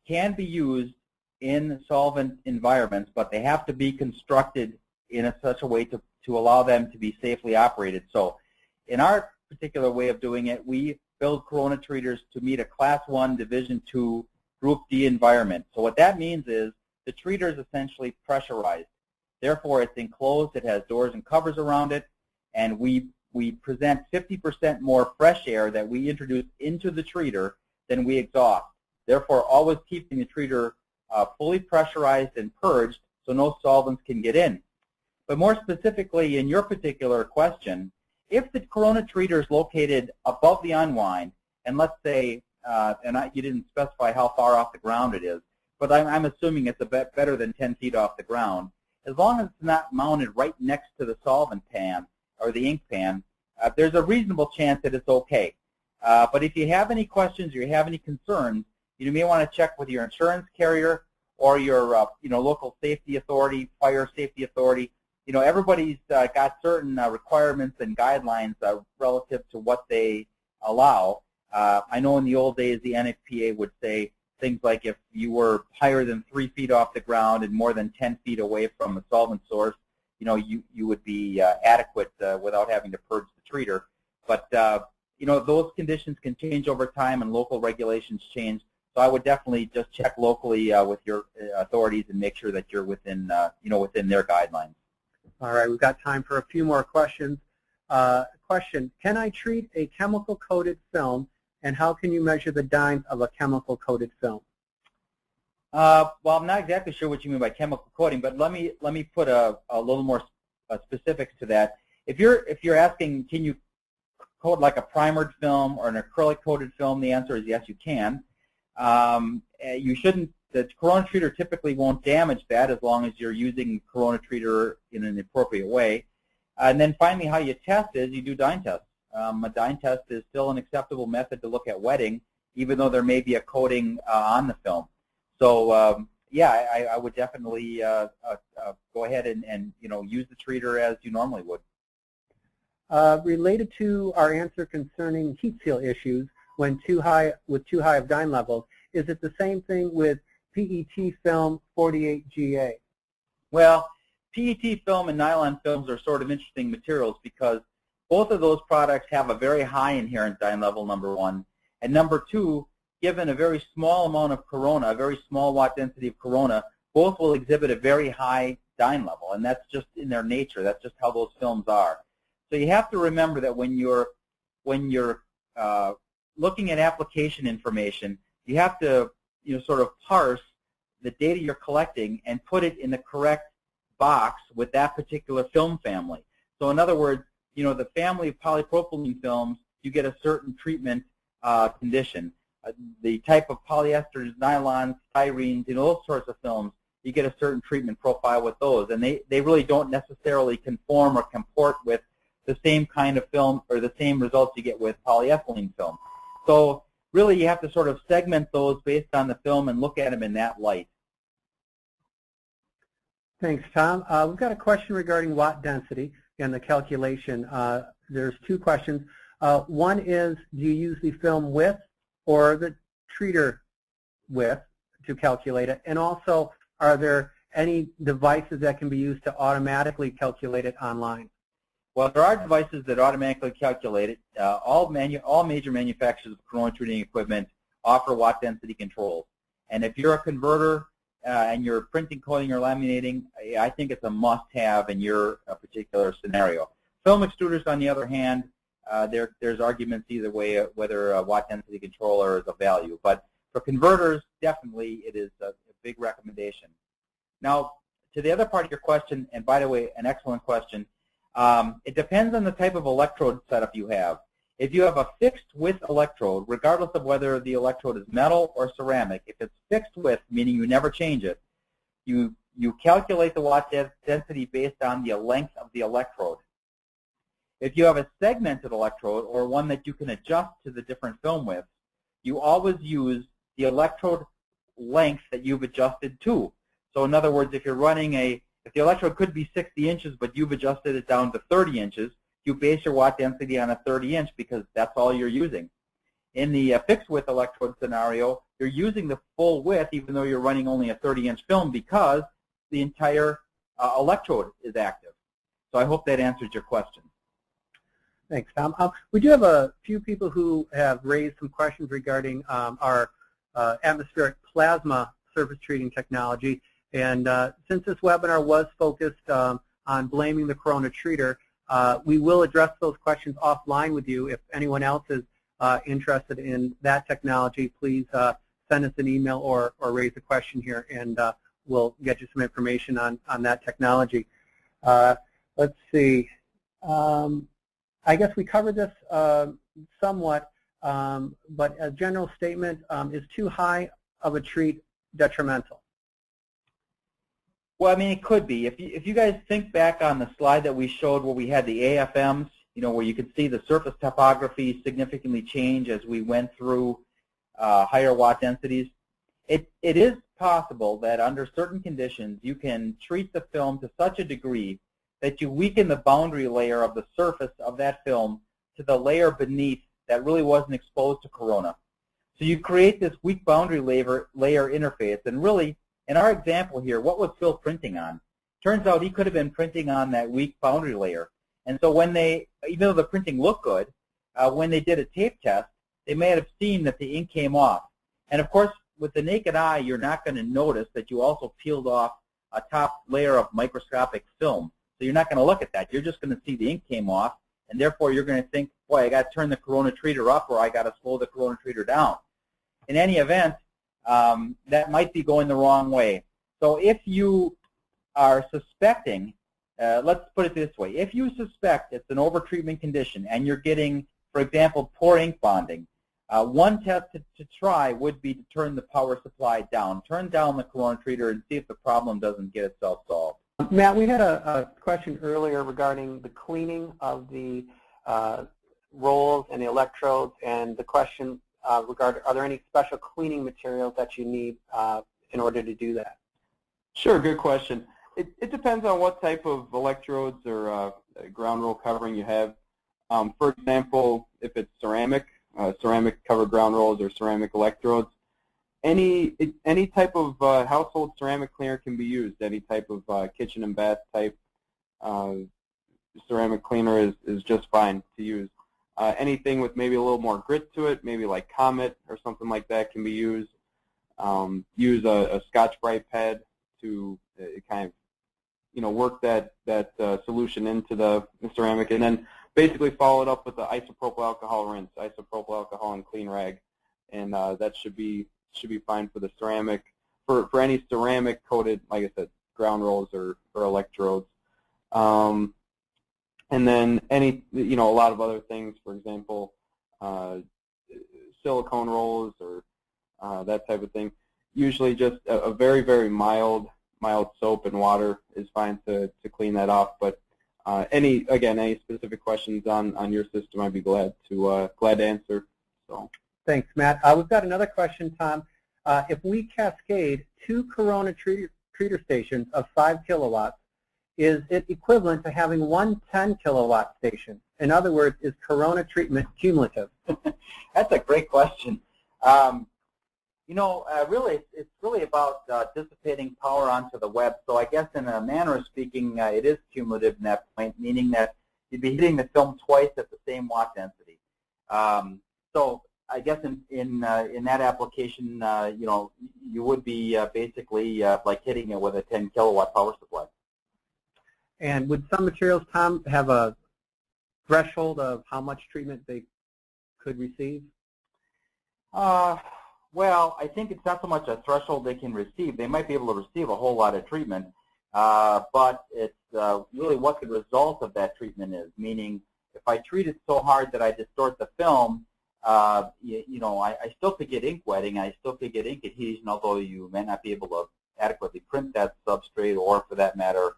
can be used in solvent environments, but they have to be constructed in such a way to allow them to be safely operated. So in our particular way of doing it, we build Corona treaters to meet a Class 1 Division 2 Group D environment. So what that means is the treater is essentially pressurized. Therefore, it's enclosed, it has doors and covers around it, and we present 50% more fresh air that we introduce into the treater than we exhaust. Therefore, always keeping the treater fully pressurized and purged so no solvents can get in. But more specifically, in your particular question, if the Corona treater is located above the unwind, and let's say, you didn't specify how far off the ground it is, but I'm assuming it's a bit better than 10 feet off the ground, as long as it's not mounted right next to the solvent pan or the ink pan, there's a reasonable chance that it's okay. But if you have any questions or you have any concerns, you may want to check with your insurance carrier or your local safety authority, fire safety authority. You know, everybody's got certain requirements and guidelines relative to what they allow. I know in the old days the NFPA would say things like if you were higher than 3 feet off the ground and more than 10 feet away from a solvent source, you know, you would be adequate without having to purge the treater. But, you know, those conditions can change over time and local regulations change. So I would definitely just check locally with your authorities and make sure that you're within, within their guidelines. All right, we've got time for a few more questions. Question, can I treat a chemical-coated film, and how can you measure the dynes of a chemical-coated film? Well, I'm not exactly sure what you mean by chemical coating, but let me put a little more specifics to that. If you're asking, can you coat like a primered film or an acrylic-coated film, the answer is yes, you can. You shouldn't. The Corona treater typically won't damage that as long as you're using Corona treater in an appropriate way. And then finally, how you test is you do dyne tests. A dyne test is still an acceptable method to look at wetting, even though there may be a coating on the film. So yeah, I would definitely go ahead and use the treater as you normally would. Related to our answer concerning heat seal issues when too high of dyne levels, is it the same thing with PET film 48GA? Well, PET film and nylon films are sort of interesting materials because both of those products have a very high inherent dyne level, number one. And number two, given a very small amount of Corona, a very small watt density of Corona, both will exhibit a very high dyne level. And that's just in their nature. That's just how those films are. So you have to remember that when you're looking at application information, you have to sort of parse the data you're collecting and put it in the correct box with that particular film family. So in other words, the family of polypropylene films you get a certain treatment condition. The type of polyesters, nylons, styrenes, those sorts of films, you get a certain treatment profile with those, and they really don't necessarily conform or comport with the same kind of film or the same results you get with polyethylene film. So really you have to sort of segment those based on the film and look at them in that light. Thanks, Tom. We've got a question regarding watt density and the calculation. There's two questions. One is, do you use the film width or the treater width to calculate it? And also, are there any devices that can be used to automatically calculate it online? Well, there are devices that automatically calculate it. All major manufacturers of corona treating equipment offer watt density controls. And if you're a converter and you're printing, coating, or laminating, I think it's a must-have in your particular scenario. Film extruders, on the other hand, there's arguments either way whether a watt density controller is of value. But for converters, definitely it is a big recommendation. Now, to the other part of your question, and by the way, an excellent question, it depends on the type of electrode setup you have. If you have a fixed width electrode, regardless of whether the electrode is metal or ceramic, if it's fixed width, meaning you never change it, you calculate the watt density based on the length of the electrode. If you have a segmented electrode or one that you can adjust to the different film widths, you always use the electrode length that you've adjusted to. So in other words, if you're running if the electrode could be 60 inches, but you've adjusted it down to 30 inches, you base your watt density on a 30-inch because that's all you're using. In the fixed width electrode scenario, you're using the full width even though you're running only a 30-inch film because the entire electrode is active. So I hope that answers your question. Thanks, Tom. We do have a few people who have raised some questions regarding our atmospheric plasma surface treating technology. And since this webinar was focused on blaming the corona treater, we will address those questions offline with you. If anyone else is interested in that technology, please send us an email or raise a question here, and we'll get you some information on that technology. Let's see. I guess we covered this somewhat, but a general statement, is too high of a treat detrimental? Well, I mean, it could be. If you guys think back on the slide that we showed where we had the AFMs, where you could see the surface topography significantly change as we went through higher watt densities, it is possible that under certain conditions you can treat the film to such a degree that you weaken the boundary layer of the surface of that film to the layer beneath that really wasn't exposed to corona. So you create this weak boundary layer interface, and really, in our example here, what was Phil printing on? Turns out he could have been printing on that weak boundary layer. And so when even though the printing looked good, when they did a tape test, they may have seen that the ink came off. And of course, with the naked eye, you're not going to notice that you also peeled off a top layer of microscopic film. So you're not going to look at that. You're just going to see the ink came off, and therefore you're going to think, boy, I got to turn the corona treater up or I got to slow the corona treater down. In any event, that might be going the wrong way. So if you are suspecting, let's put it this way, if you suspect it's an overtreatment condition and you're getting, for example, poor ink bonding, one test to try would be to turn the power supply down. Turn down the corona treater and see if the problem doesn't get itself solved. Matt, we had a question earlier regarding the cleaning of the rolls and the electrodes, and the question regarding, are there any special cleaning materials that you need in order to do that? Sure, good question. It depends on what type of electrodes or ground roll covering you have. For example, if it's ceramic covered ground rolls or ceramic electrodes, any type of household ceramic cleaner can be used. Any type of kitchen and bath type ceramic cleaner is just fine to use. Anything with maybe a little more grit to it, maybe like Comet or something like that, can be used. Use a Scotch-Brite pad to kind of work that solution into the ceramic, and then basically follow it up with the isopropyl alcohol rinse, isopropyl alcohol and clean rag, and that should be fine for the ceramic. For any ceramic coated, like I said, ground rolls or electrodes. And then a lot of other things, for example, silicone rolls or that type of thing. Usually just a very, very mild soap and water is fine to clean that off. But any specific questions on your system, I'd be glad to answer. So. Thanks, Matt. We've got another question, Tom. If we cascade 2 Corona treater stations of 5 kilowatts, is it equivalent to having 1 10-kilowatt station? In other words, is Corona treatment cumulative? That's a great question. Really, it's really about dissipating power onto the web. So I guess in a manner of speaking, it is cumulative in that point, meaning that you'd be hitting the film twice at the same watt density. So I guess in that application, you would be basically like hitting it with a 10-kilowatt power supply. And would some materials, Tom, have a threshold of how much treatment they could receive? Well, I think it's not so much a threshold they can receive. They might be able to receive a whole lot of treatment, but it's really what the result of that treatment is, meaning if I treat it so hard that I distort the film, I still could get ink wetting, I still could get ink adhesion, although you may not be able to adequately print that substrate or, for that matter,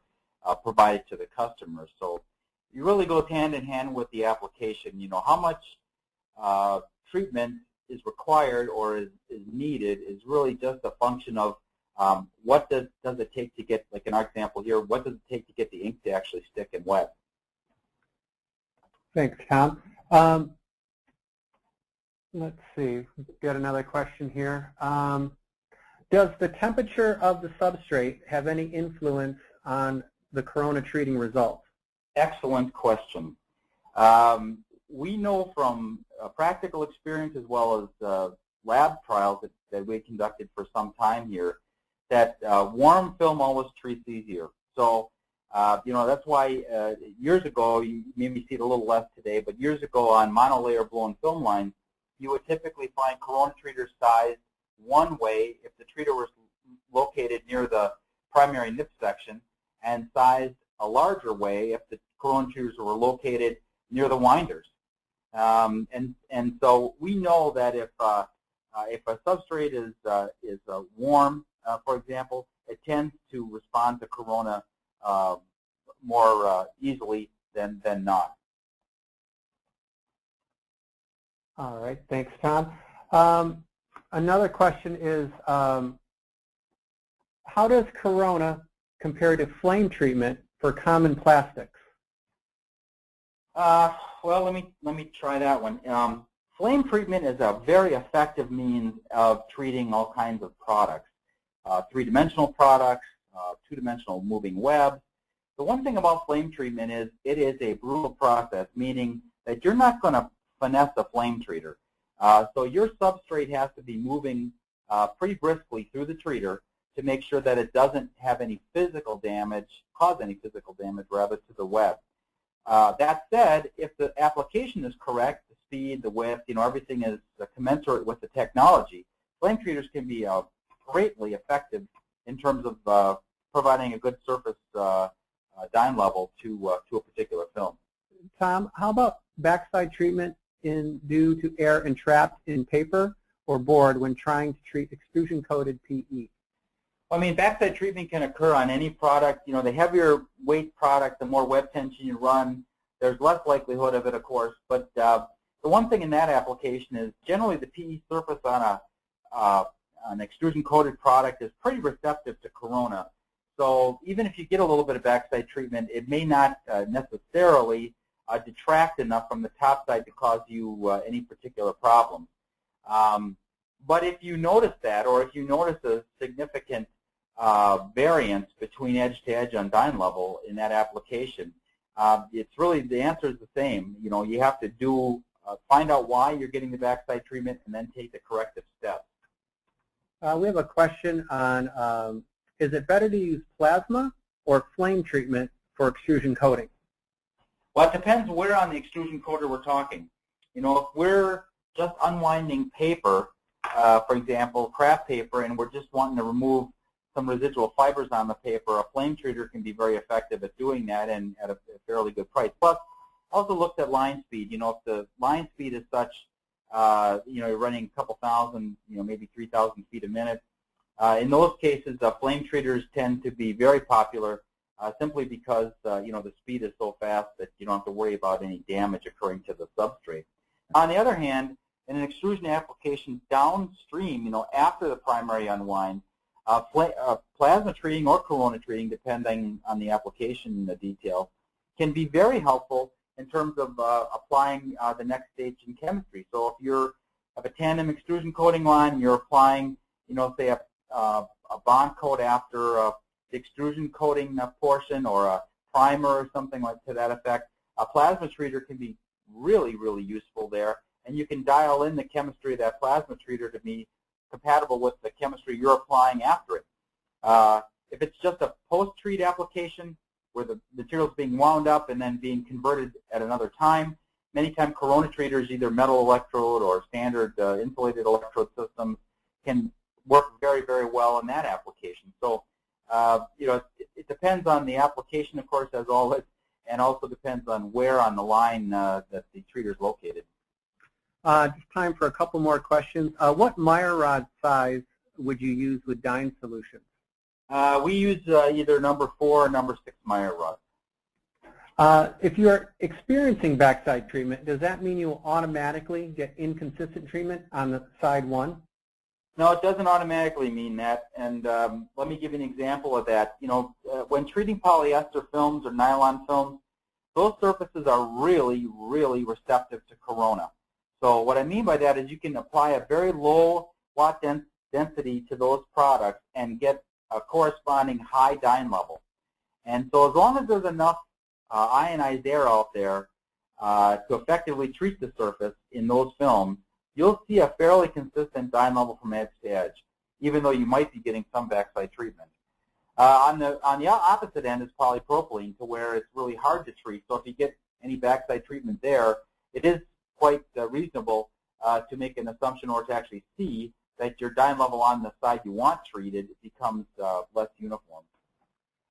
provide it to the customer. So it really goes hand in hand with the application. How much treatment is required or is needed is really just a function of what does it take to get, like in our example here, what does it take to get the ink to actually stick and wet? Thanks, Tom. Let's see, we've got another question here. Does the temperature of the substrate have any influence on the Corona treating results? Excellent question. We know from practical experience as well as lab trials that we conducted for some time here that warm film always treats easier. So, that's why years ago, you maybe see it a little less today, but years ago on monolayer blown film lines, you would typically find Corona treaters sized one way if the treater was located near the primary nip section, and sized a larger way if the Corona treaters were located near the winders. And so we know that if a substrate is warm, for example, it tends to respond to Corona more easily than not. All right, thanks, Tom. Another question is, how does Corona compare to flame treatment for common plastics? Well, let me try that one. Flame treatment is a very effective means of treating all kinds of products, three-dimensional products, two-dimensional moving webs. The one thing about flame treatment is it is a brutal process, meaning that you're not going to finesse a flame treater. So your substrate has to be moving pretty briskly through the treater to make sure that it doesn't have any physical damage, cause any physical damage rather to the web. That said, if the application is correct, the speed, the width, everything is commensurate with the technology, flame treaters can be greatly effective in terms of providing a good surface dyne level to a particular film. Tom, how about backside treatment due to air entrapped in paper or board when trying to treat extrusion-coated PE? I mean, backside treatment can occur on any product. The heavier weight product, the more web tension you run, there's less likelihood of it, of course. But the one thing in that application is generally the PE surface on an extrusion-coated product is pretty receptive to Corona. So even if you get a little bit of backside treatment, it may not necessarily detract enough from the top side to cause you any particular problem. But if you notice that, or if you notice a significant variance between edge to edge on dyne level in that application, it's really, the answer is the same. You have to find out why you're getting the backside treatment and then take the corrective steps. We have a question on, is it better to use plasma or flame treatment for extrusion coating? Well, it depends where on the extrusion coater we're talking. If we're just unwinding paper, for example, craft paper, and we're just wanting to remove some residual fibers on the paper, a flame treater can be very effective at doing that and at a fairly good price. Plus, also looked at line speed. If the line speed is such you're running a couple thousand, maybe 3,000 feet a minute. In those cases, flame treaters tend to be very popular simply because, the speed is so fast that you don't have to worry about any damage occurring to the substrate. On the other hand, in an extrusion application downstream, after the primary unwind, plasma treating or corona treating, depending on the application detail, can be very helpful in terms of applying the next stage in chemistry. So if you have a tandem extrusion coating line, you're applying, say a bond coat after the extrusion coating portion or a primer or something like to that effect, a plasma treater can be really, really useful there. And you can dial in the chemistry of that plasma treater to be compatible with the chemistry you're applying after it. If it's just a post-treat application where the material is being wound up and then being converted at another time, many times corona treaters, either metal electrode or standard insulated electrode systems, can work very, very well in that application. So, it depends on the application, of course, as always, and also depends on where on the line that the treater is located. Just time for a couple more questions. What Meyer rod size would you use with Dyne solutions? We use either number 4 or number 6 Meyer rods. If you're experiencing backside treatment, does that mean you will automatically get inconsistent treatment on the side 1? No, it doesn't automatically mean that. And let me give you an example of that. When treating polyester films or nylon films, those surfaces are really, really receptive to corona. So what I mean by that is you can apply a very low watt density to those products and get a corresponding high Dyne level. And so as long as there's enough ionized air out there to effectively treat the surface in those films, you'll see a fairly consistent Dyne level from edge to edge, even though you might be getting some backside treatment. On the opposite end is polypropylene, to where it's really hard to treat. So if you get any backside treatment there, it is quite reasonable to make an assumption or to actually see that your Dyne level on the side you want treated becomes less uniform.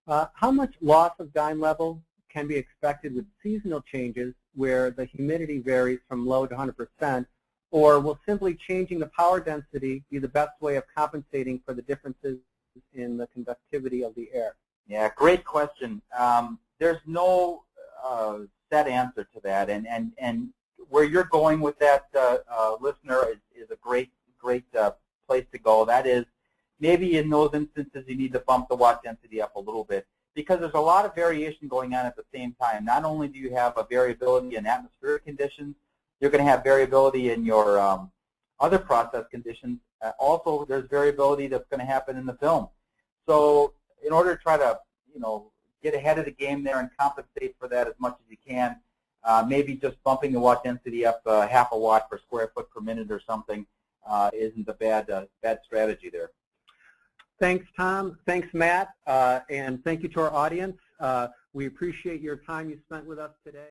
How much loss of Dyne level can be expected with seasonal changes where the humidity varies from low to 100%, or will simply changing the power density be the best way of compensating for the differences in the conductivity of the air? Yeah, great question. There's no set answer to that, and where you're going with that, listener, is a great place to go. That is, maybe in those instances you need to bump the watt density up a little bit, because there's a lot of variation going on at the same time. Not only do you have a variability in atmospheric conditions, you're going to have variability in your other process conditions. Also, there's variability that's going to happen in the film. So in order to try to, get ahead of the game there and compensate for that as much as you can, maybe just bumping the watt density up half a watt per square foot per minute or something isn't a bad strategy there. Thanks, Tom. Thanks, Matt. And thank you to our audience. We appreciate your time you spent with us today.